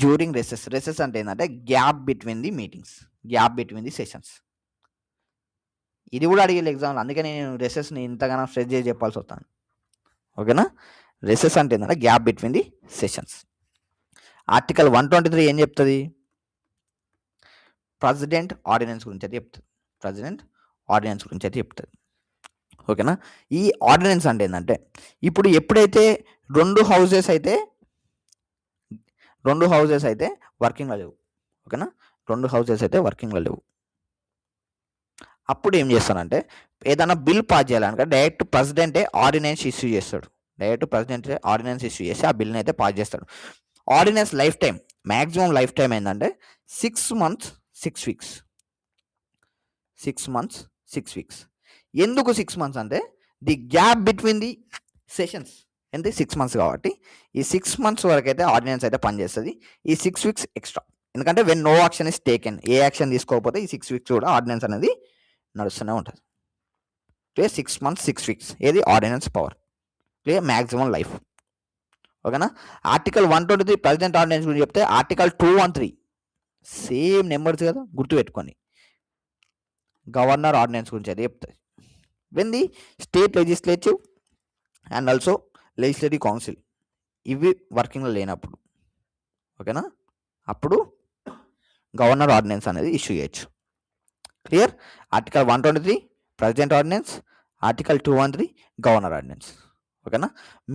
During recess. రెసెస్ అంటే ఏంటంటే gap between the meetings, gap between the sessions. ఇది కూడా అడిగే ఎగ్జామ్లో, అందుకే నేను రెసెస్ని ఇంతగానో స్ట్రెస్ చేసి చెప్పాల్సి వస్తాను. ఓకేనా. రెసెస్ అంటే ఏంటంటే gap between the sessions. Article 123 ఏం చెప్తుంది? ప్రెసిడెంట్ ఆర్డినెన్స్ గురించి అయితే చెప్తుంది. ప్రెసిడెంట్ ఆర్డినెన్స్ గురించి అయితే చెప్తుంది. ఓకేనా. ఈ ఆర్డినెన్స్ అంటే ఏంటంటే ఇప్పుడు ఎప్పుడైతే రెండు హౌజెస్ అయితే వర్కింగ్లో లేవు. ఓకేనా. రెండు హౌజెస్ అయితే వర్కింగ్లో లేవు. అప్పుడు ఏం చేస్తానంటే ఏదైనా బిల్ పాస్ చేయాలనుక డైరెక్ట్ ప్రెసిడెంటే ఆర్డినెన్స్ ఇష్యూ చేస్తాడు. ఆర్డినెన్స్ ఇష్యూ చేసి ఆ బిల్ని అయితే పాస్ చేస్తాడు. Ordinance life time, maximum life time ఏంటంటే 6 months 6 weeks. 6 months 6 weeks. ఎందుకు 6 months అంటే the gap between the sessions ఎంత? 6 months కాబట్టి ఈ 6 months వరకు అయితే ఆర్డినెన్స్ అయితే పనిచేస్తుంది. ఈ 6 weeks ఎక్స్ట్రా. ఎందుకంటే when no action is taken, ఏ యాక్షన్ తీసుకోకపోతే ఈ 6 weeks కూడా ఆర్డినెన్స్ అనేది నడుస్తూనే ఉంటుంది. 6 months 6 weeks ఏది? Ordinance power. Maximum life. ఓకేనా. ఆర్టికల్ 123 ప్రెసిడెంట్ ఆర్డినెన్స్ గురించి చెప్తే ఆర్టికల్ 213 సేమ్ నెంబర్స్ కదా, గుర్తుపెట్టుకోండి. గవర్నర్ ఆర్డినెన్స్ గురించి అది చెప్తుంది. When the state legislative and also legislative council ఇవి వర్కింగ్లో లేనప్పుడు. ఓకేనా. అప్పుడు గవర్నర్ ఆర్డినెన్స్ అనేది ఇష్యూ చేయొచ్చు. Clear. Article 123 president ordinance, article 213 governor ordinance. ఓకేనా.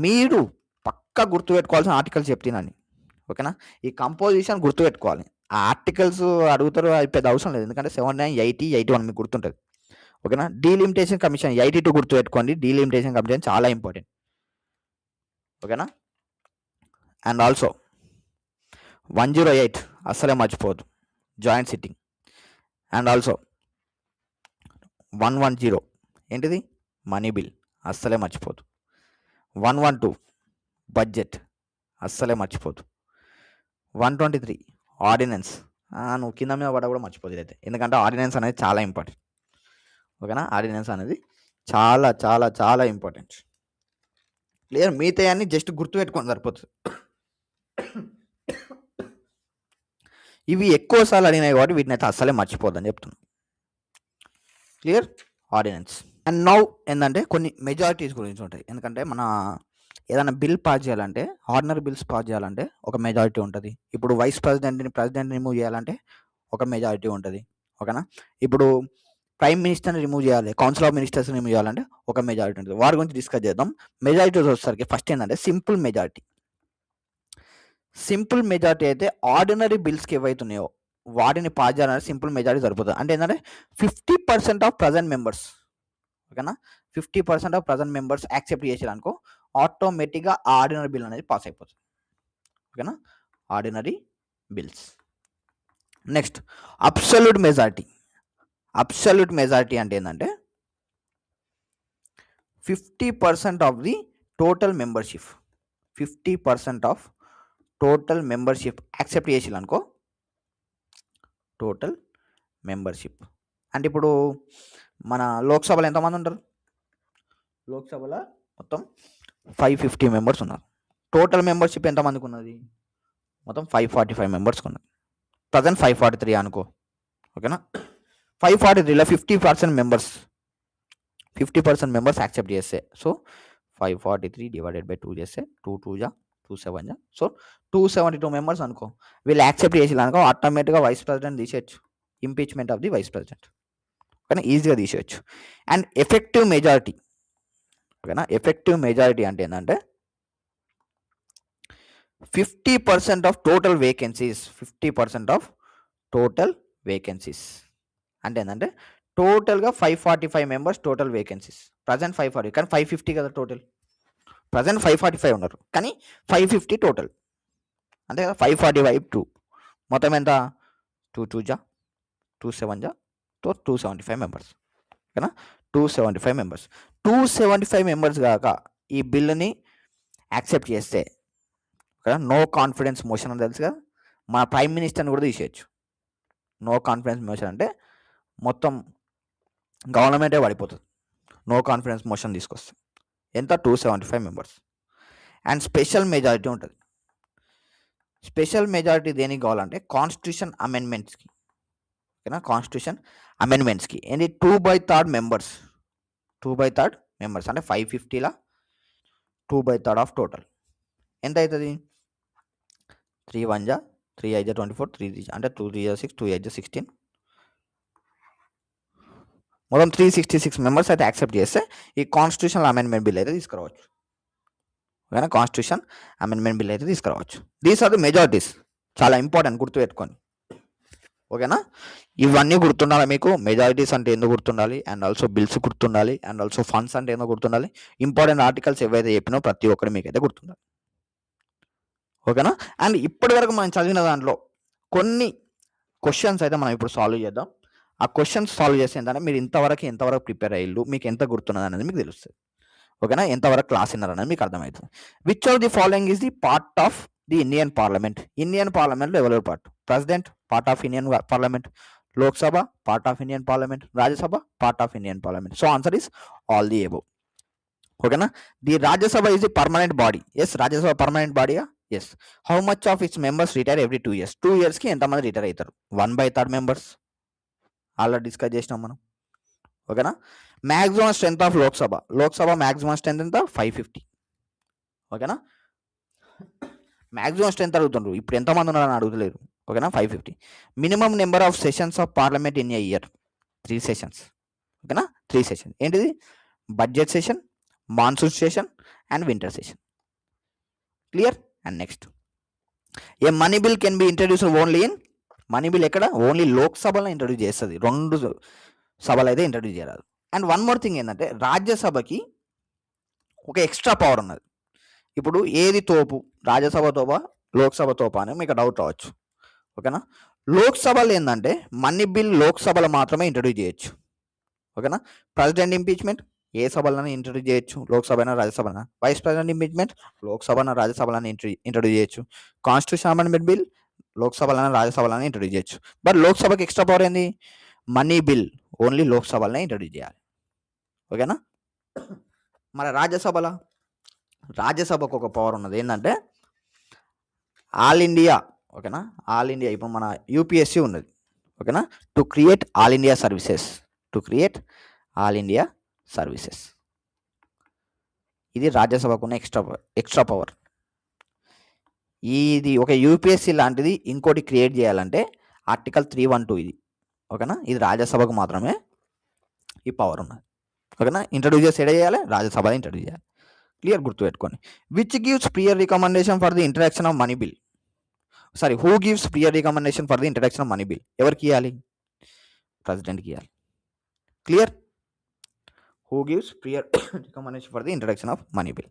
మీరు పక్కా గుర్తుపెట్టుకోవాల్సిన ఆర్టికల్స్ చెప్తున్నాను. ఓకేనా. ఈ కంపోజిషన్ గుర్తుపెట్టుకోవాలి. ఆ ఆర్టికల్స్ అడుగుతారు, అది పెద్ద అవసరం లేదు. ఎందుకంటే 79, 80, 81 మీకు గుర్తుంటుంది. ఓకేనా. డీలిమిటేషన్ కమిషన్ 82 గుర్తుపెట్టుకోండి. డీలిమిటేషన్ కమిషన్ చాలా ఇంపార్టెంట్. ఓకేనా. అండ్ ఆల్సో 108 అస్సలే మర్చిపోవద్దు, జాయింట్ సిట్టింగ్. అండ్ ఆల్సో 110 ఏంటిది? మనీ బిల్, అస్సలే మర్చిపోదు. 112 బడ్జెట్, అస్సలే మర్చిపోదు. 123 ఆర్డినెన్స్. నువ్వు కింద మీద పడ కూడా మర్చిపోదు అయితే, ఎందుకంటే ఆర్డినెన్స్ అనేది చాలా ఇంపార్టెంట్. ఓకేనా. ఆర్డినెన్స్ అనేది చాలా చాలా చాలా ఇంపార్టెంట్. క్లియర్. మిగతా అన్ని జస్ట్ గుర్తుపెట్టుకొని సరిపోతుంది. ఇవి ఎక్కువసార్లు అడిగినాయి కాబట్టి వీటిని అయితే అస్సలే మర్చిపోద్దని చెప్తున్నాను. క్లియర్. ఆర్డినెన్స్. అండ్ నౌ ఏంటంటే కొన్ని మెజారిటీస్ గురించి ఉంటాయి. ఎందుకంటే మన ఏదైనా బిల్ పాస్ చేయాలంటే, ఆర్డినరీ బిల్స్ పాస్ చేయాలంటే ఒక మెజారిటీ ఉంటుంది. ఇప్పుడు వైస్ ప్రెసిడెంట్ రిమూవ్ చేయాలంటే ఒక మెజారిటీ ఉంటుంది. ఓకేనా. ఇప్పుడు ప్రైమ్ మినిస్టర్ని రిమూవ్ చేయాలి, కౌన్సిల్ ఆఫ్ మినిస్టర్స్ రిమూవ్ చేయాలంటే ఒక మెజారిటీ ఉంటుంది. వారి గురించి డిస్కస్ చేద్దాం. మెజారిటీస్ వచ్చేసరికి ఫస్ట్ ఏంటంటే సింపుల్ మెజారిటీ. సింపుల్ మెజారిటీ అయితే ఆర్డినరీ బిల్స్కి ఏవైతున్నాయో వాటిని పాస్ చేయాలంటే సింపుల్ మెజారిటీ సరిపోతుంది. అంటే ఏంటంటే 50% ఆఫ్ ప్రజెంట్ మెంబర్స్. ఓకేనా. 50% ఆఫ్ ప్రజెంట్ మెంబర్స్ యాక్సెప్ట్ చేసేదనుకో ఆటోమేటిక్గా ఆర్డినరీ బిల్ అనేది పాస్ అయిపోతుంది. ఓకేనా. Ordinary bills. Next absolute majority. Absolute majority అంటే ఏంటంటే 50% of the total membership. 50% of total membership accept చేసిల్లు అనుకో, టోటల్ మెంబర్షిప్. అంటే ఇప్పుడు మన లోక్సభలో ఎంతమంది ఉంటారు? లోక్సభలో మొత్తం 550 మెంబర్స్ ఉన్నారు. టోటల్ మెంబర్షిప్ ఎంతమందికి ఉన్నది? మొత్తం 545 మెంబర్స్కి ఉన్నది. ప్రజెంట్ 543 అనుకో, ఓకేనా. 543లో 50% మెంబర్స్, 50% మెంబర్స్ యాక్సెప్ట్ చేస్తే, సో 543 డివైడెడ్ బై 2 చేస్తే 2 2 జా 2 7 జా, సో 272 మెంబర్స్ అనుకో. వీళ్ళు యాక్సెప్ట్ చేసి అనుకో, ఆటోమేటిక్గా వైస్ ప్రెసిడెంట్ తీసేయచ్చు. Impeachment of the vice president, ఓకేనా, ఈజీగా తీసేయచ్చు. అండ్ ఎఫెక్టివ్ మెజారిటీ, ఓకేనా. ఎఫెక్టివ్ మెజారిటీ అంటే ఏంటంటే 50% of total vacancies. 50% of total vacancies అంటే ఏంటంటే టోటల్గా 545 మెంబర్స్ టోటల్ వేకెన్సీస్. ప్రజెంట్ 540, కానీ 550 కదా టోటల్. ప్రజెంట్ 545 ఉన్నారు, కానీ 550 టోటల్, అంతే కదా. 545 మొత్తం ఎంత? 2 2 జా 2 7 జా, 275 మెంబర్స్, ఓకేనా. 275 మెంబర్స్. 275 మెంబర్స్ కాక ఈ బిల్లుని యాక్సెప్ట్ చేస్తే, ఓకేనా, నో కాన్ఫిడెన్స్ మోషన్ అని తెలుసు కదా, మా ప్రైమ్ మినిస్టర్ని కూడా తీసేయచ్చు. నో కాన్ఫిడెన్స్ మోషన్ అంటే మొత్తం గవర్నమెంటే పడిపోతుంది, నో కాన్ఫిడెన్స్ మోషన్ తీసుకొస్తే. ఎంత? 275 మెంబర్స్. అండ్ స్పెషల్ మెజారిటీ ఉంటుంది. స్పెషల్ మెజారిటీ దేనికి కావాలంటే కాన్స్టిట్యూషన్ అమెండ్మెంట్స్కి, ఓకేనా. కాన్స్టిట్యూషన్ అమెండ్మెంట్స్కి ఏంటి? 2/3 మెంబర్స్. 2/3 మెంబర్స్ అంటే 550లా 2/3 ఆఫ్ టోటల్ ఎంత అవుతుంది? 3 1 జా 3 5 జా 24, 3 అంటే 2 3 జా 6, 2 8 జా 16, మొత్తం 366 మెంబర్స్ అయితే యాక్సెప్ట్ చేస్తే ఈ కాన్స్టిట్యూషన్ అమెండ్మెంట్ బిల్ అయితే తీసుకురావచ్చు, ఓకేనా. కాన్స్టిట్యూషన్ అమెండ్మెంట్ బిల్ అయితే తీసుకురావచ్చు. These are the majorities. చాలా ఇంపార్టెంట్, గుర్తుపెట్టుకోండి, ఓకేనా. ఇవన్నీ గుర్తుండాలి మీకు. మెజారిటీస్ అంటే ఎందుకు గుర్తుండాలి, అండ్ ఆల్సో బిల్స్ గుర్తుండాలి, అండ్ ఆల్సో ఫండ్స్ అంటే ఎందుకు గుర్తుండాలి, ఇంపార్టెంట్ ఆర్టికల్స్ ఏవైతే చెప్పినో ప్రతి ఒక్కటి మీకు అయితే గుర్తుండాలి, ఓకేనా. అండ్ ఇప్పటి వరకు మనం చదివిన దాంట్లో కొన్ని క్వశ్చన్స్ అయితే మనం ఇప్పుడు సాల్వ్ చేద్దాం. ఆ క్వశ్చన్స్ సాల్వ్ చేస్తే ఏంటంటే మీరు ఎంతవరకు ప్రిపేర్ అయ్యిల్లు, మీకు ఎంత గుర్తున్నది అనేది మీకు తెలుస్తుంది, ఓకేనా. ఎంతవరకు క్లాస్ విన్నారు అనేది మీకు అర్థమవుతుంది. Which of the following is the part of the Indian parliament? Indian పార్లమెంట్లో ఎవరెవరు part? President part of Indian parliament, Lok Sabha part of Indian parliament, Rajya Sabha part of Indian parliament. So answer is all the above, ఓకేనా. The Rajya Sabha is the permanent body. Yes, Rajya Sabha permanent బాడీయా? Yes. How much of its members retire every 2 years? 2 yearsకి ఎంతమంది retire అవుతారు? 1/3 members. Already discuss చేసినాం మనం, ఓకేనా. Maximum strength of Lok Sabha maximum strength ఎంత? 550, ఓకేనా. మ్యాక్సిమం స్ట్రెంత్ అడుగుతుండ్రు, ఇప్పుడు ఎంతమంది ఉన్నారని అడుగుతలేరు, ఓకేనా. 550. Minimum number of sessions of parliament in a year? 3 sessions, ఓకేనా. 3 sessions ఏంటిది? Budget session, monsoon session and winter session. Clear? And next, A money bill can be introduce only in, money bill ఎక్కడ? Only లోక్సభలో introduce చేస్తుంది, 2 సభలు అయితే introduce చేయరాదు. And one more thing ఏంటంటే రాజ్యసభకి ఒక ఎక్స్ట్రా పవర్ ఉన్నది. ఇప్పుడు ఏది తోపు, రాజ్యసభ తోపా లోక్సభ తోపా అని మీకు డౌట్ రావచ్చు, ఓకేనా. లోక్సభలో ఏంటంటే మనీ బిల్ లోక్సభలో మాత్రమే ఇంట్రడ్యూస్ చేయొచ్చు, ఓకేనా. ప్రెసిడెంట్ ఇంపీచ్మెంట్ ఏ సభలను ఇంట్రడ్యూస్ చేయొచ్చు, Lok Sabha Rajya Sabha. Vice president impeachment Lok Sabha రాజ్యసభలను introduce చేయొచ్చు. కాన్స్టిట్యూషన్ అమెండ్మెంట్ బిల్ లోక్సభలను రాజ్యసభలను ఇంట్రడ్యూస్ చేయొచ్చు. బట్ లోక్సభకి ఎక్స్ట్రా పవర్ ఏంది? మనీ బిల్ ఓన్లీ లోక్సభలనే ఇంట్రడ్యూస్ చేయాలి, ఓకేనా. మరి రాజ్యసభకు ఒక పవర్ ఉన్నది ఏంటంటే ఆల్ ఇండియా, ఓకేనా. ఆల్ ఇండియా ఇప్పుడు మన యూపీఎస్సీ ఉన్నది, ఓకేనా. To create all India services, ఇది రాజ్యసభకున్న ఎక్స్ట్రా పవర్. ఇది ఒక యూపీఎస్సీ లాంటిది ఇంకోటి క్రియేట్ చేయాలంటే ఆర్టికల్ 312 ఇది, ఓకేనా. ఇది రాజ్యసభకు మాత్రమే ఈ పవర్ ఉన్నది, ఓకేనా. ఇంట్రడ్యూస్ చేసి చేయాలి, రాజ్యసభలో ఇంట్రడ్యూస్ చేయాలి. క్లియర్? గుర్తుపెట్టుకోండి. Which gives prior recommendation for the introduction of money bill? Who gives prior recommendation for the introduction of money bill? ఎవరికి ఇవ్వాలి? ప్రెసిడెంట్కి ఇవ్వాలి. Clear? Who gives prior recommendation for the introduction of money bill.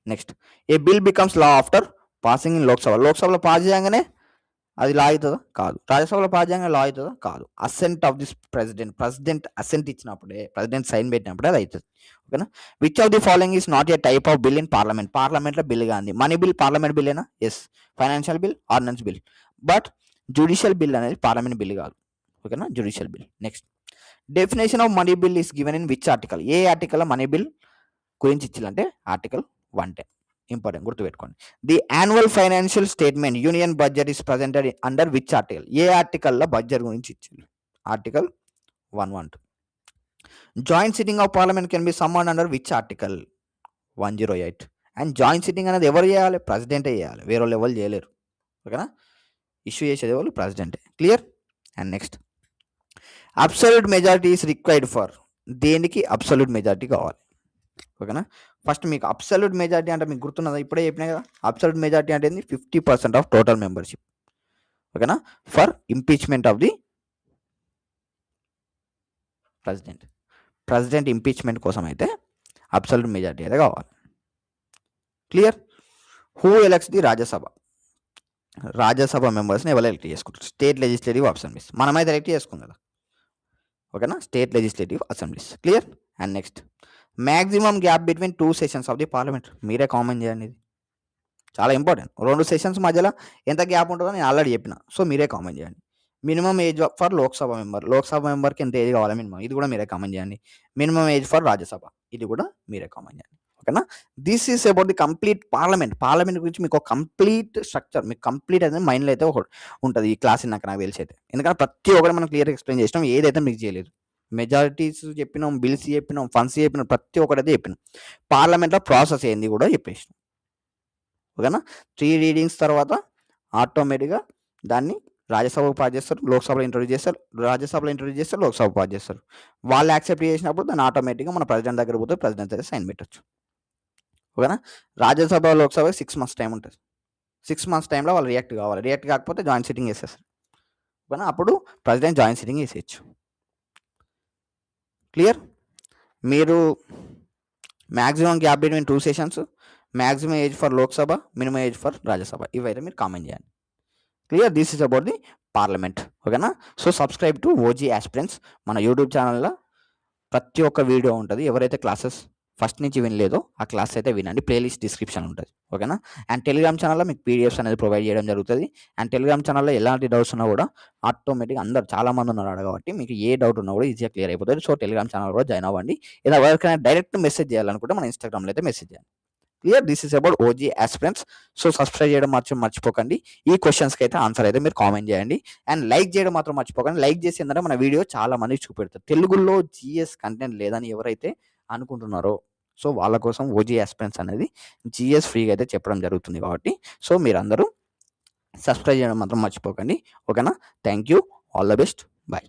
Next, A bill becomes law after passing in లోక్సభలో pass చేయగానే అది లా అవుతుందా? కాదు. రాజ్యసభలో pass చేయంగానే లా అవుతుందా? కాదు. Assent of this president assent ఇచ్చినప్పుడే, ప్రెసిడెంట్ సైన్ పెట్టినప్పుడే అది అవుతుంది. ఓకేనా? Which of the following is not a type of bill in parliament? పార్లమెంట్లో బిల్ గాంది. మనీ బిల్ పార్లమెంట్ బిల్లేనా? Yes. Financial bill, ordinance bill. But judicial bill అనేది parliament bill కాదు. ఓకేనా? Judicial bill. Next, definition of money bill is given in which article? ఏ article money bill గురించి ఇచ్చిందంటే article 110. Important, గుర్తుపెట్టుకోండి. The annual financial statement union budget is presented under which article? ఏ ఆర్టికల్లో budget గురించి ఇచ్చింది? Article 112. Joint sitting of parliament can be summon under which article? 108. And joint sitting అనేది ఎవరు చేయాలి? ప్రెసిడెంటే చేయాలి, వేరే వాళ్ళు ఎవరు చేయలేరు. ఓకేనా? ఇష్యూ చేసేది వాళ్ళు ప్రెసిడెంటే. Clear? And next, absolute majority is required for? దేనికి అబ్సల్యూట్ మెజారిటీ కావాలి? ఓకేనా? ఫస్ట్ మీకు అబ్సల్యూట్ మెజారిటీ అంటే మీకు గుర్తున్నదా? ఇప్పుడే చెప్పినా కదా, అబ్సల్యూట్ మెజారిటీ అంటే 50% ఆఫ్ టోటల్ మెంబర్షిప్. ఓకేనా? For impeachment of the president impeachment కోసం అయితే అబ్సల్యూట్ మెజారిటీ అయితే కావాలి. Clear? Who elects the Rajya Sabha మెంబర్స్ని ఎవరు ఎలక్ట్ చేసుకుంటారు? State legislative assemblies. మనమైతే ఎలక్ట్ చేసుకుందాం కదా. ఓకేనా? State legislative assemblies. Clear? And next, maximum gap between 2 sessions of the parliament. మీరే కామెంట్ చేయండి. ఇది చాలా ఇంపార్టెంట్. 2 సెషన్స్ మధ్యలో ఎంత గ్యాప్ ఉంటుందో నేను ఆల్రెడీ చెప్పిన. సో మీరే కామెంట్ చేయండి. మినిమం ఏజ్ ఫర్ లోక్సభ మెంబర్కి ఎంత ఏజ్ కావాలి మినిమం? ఇది కూడా మీరే కామెంట్ చేయండి. మినిమం ఏజ్ ఫర్ రాజ్యసభ, ఇది కూడా మీరే కామెంట్ చేయండి. ఓకేనా? This is about the complete parliament గురించి మీకు ఒక కంప్లీట్ స్ట్రక్చర్, మీకు కంప్లీట్ అనేది మైండ్లో అయితే ఒకటి ఉంటుంది. ఈ క్లాస్ నాకు తెలిసి అయితే, ఎందుకంటే ప్రతి ఒక్కటి మనం క్లియర్గా ఎక్స్ప్లెయిన్ చేసినాం. ఏదైతే మీకు చేయలేదు, మెజారిటీస్ చెప్పినాం, బిల్స్ చెప్పినాం, ఫండ్స్ చెప్పినాం, ప్రతి ఒక్కటైతే చెప్పినాం. పార్లమెంట్లో ప్రాసెస్ ఏంది కూడా చెప్పేసినాం. ఓకేనా? 3 రీడింగ్స్ తర్వాత ఆటోమేటిక్గా దాన్ని రాజ్యసభకు పాస్ చేస్తారు, లోక్సభలో ఇంట్రొడ్యూస్ చేస్తారు, రాజ్యసభలో ఇంట్రొడ్యూస్ చేస్తారు, లోక్సభ పాస్ చేస్తారు. వాళ్ళు యాక్సెప్ట్ చేసినప్పుడు దాన్ని ఆటోమేటిక్గా మన ప్రెసిడెంట్ దగ్గర పోతే ప్రెసిడెంట్ అయితే సైన్ పెట్టచ్చు. ఓకేనా? రాజ్యసభ, లోక్సభ 6 months టైం ఉంటుంది. 6 months టైంలో వాళ్ళు రియాక్ట్ కావాలి. రియాక్ట్ కాకపోతే జాయింట్ సిట్టింగ్ వేసేస్తారు. ఓకేనా? అప్పుడు ప్రెసిడెంట్ జాయింట్ సిట్టింగ్ వేసేయచ్చు. క్లియర్? మీరు maximum gap between 2 sessions, maximum age for Lok Sabha, minimum age for Rajya Sabha, ఇవైతే మీరు కామెంట్ చేయండి. Clear? This is about the parliament. ఓకేనా? So subscribe to OG aspirants. మన యూట్యూబ్ ఛానల్లో ప్రతి ఒక్క వీడియో ఉంటుంది. ఎవరైతే క్లాసెస్ ఫస్ట్ నుంచి వినలేదో ఆ క్లాస్ అయితే వినండి. ప్లేలిస్ట్ డిస్క్రిప్షన్ ఉంటుంది. ఓకేనా? అండ్ టెలిగ్రామ్ ఛానల్లో మీకు పీడిఎఫ్స్ అనేది ప్రొవైడ్ చేయడం జరుగుతుంది. అండ్ టెలిగ్రామ్ ఛానల్లో ఎలాంటి డౌట్స్ ఉన్నా కూడా ఆటోమేటిక్గా అందరు చాలామంది ఉన్నారు కాబట్టి మీకు ఏ డౌట్ ఉన్నా కూడా ఈజీగా క్లియర్ అయిపోతుంది. సో టెలిగ్రామ్ ఛానల్ కూడా జాయిన్ అవ్వండి. ఇలా ఎవరికైనా డైరెక్ట్ మెసేజ్ చేయాలనుకుంటే మన ఇన్స్టాగ్రామ్లో అయితే మెసేజ్ చేయండి. Clear? This is about OG aspirants. So subscribe చేయడం మాత్రం మర్చిపోకండి. ఈ క్వశ్చన్స్కి అయితే ఆన్సర్ అయితే మీరు కామెంట్ చేయండి. అండ్ లైక్ చేయడం మాత్రం మర్చిపోకండి. లైక్ చేసి ఏంటంటే మన వీడియో చాలా మంది చూపెడతారు. తెలుగులో జిఎస్ కంటెంట్ లేదని ఎవరైతే అనుకుంటున్నారో, సో వాళ్ళ కోసం ఓజీ ఆస్పిరెంట్స్ అనేది జిఎస్ ఫ్రీగా అయితే చెప్పడం జరుగుతుంది. కాబట్టి సో మీరందరూ సబ్స్క్రైబ్ చేయడం మాత్రం మర్చిపోకండి. ఓకేనా? Thank you. All the best. Bye.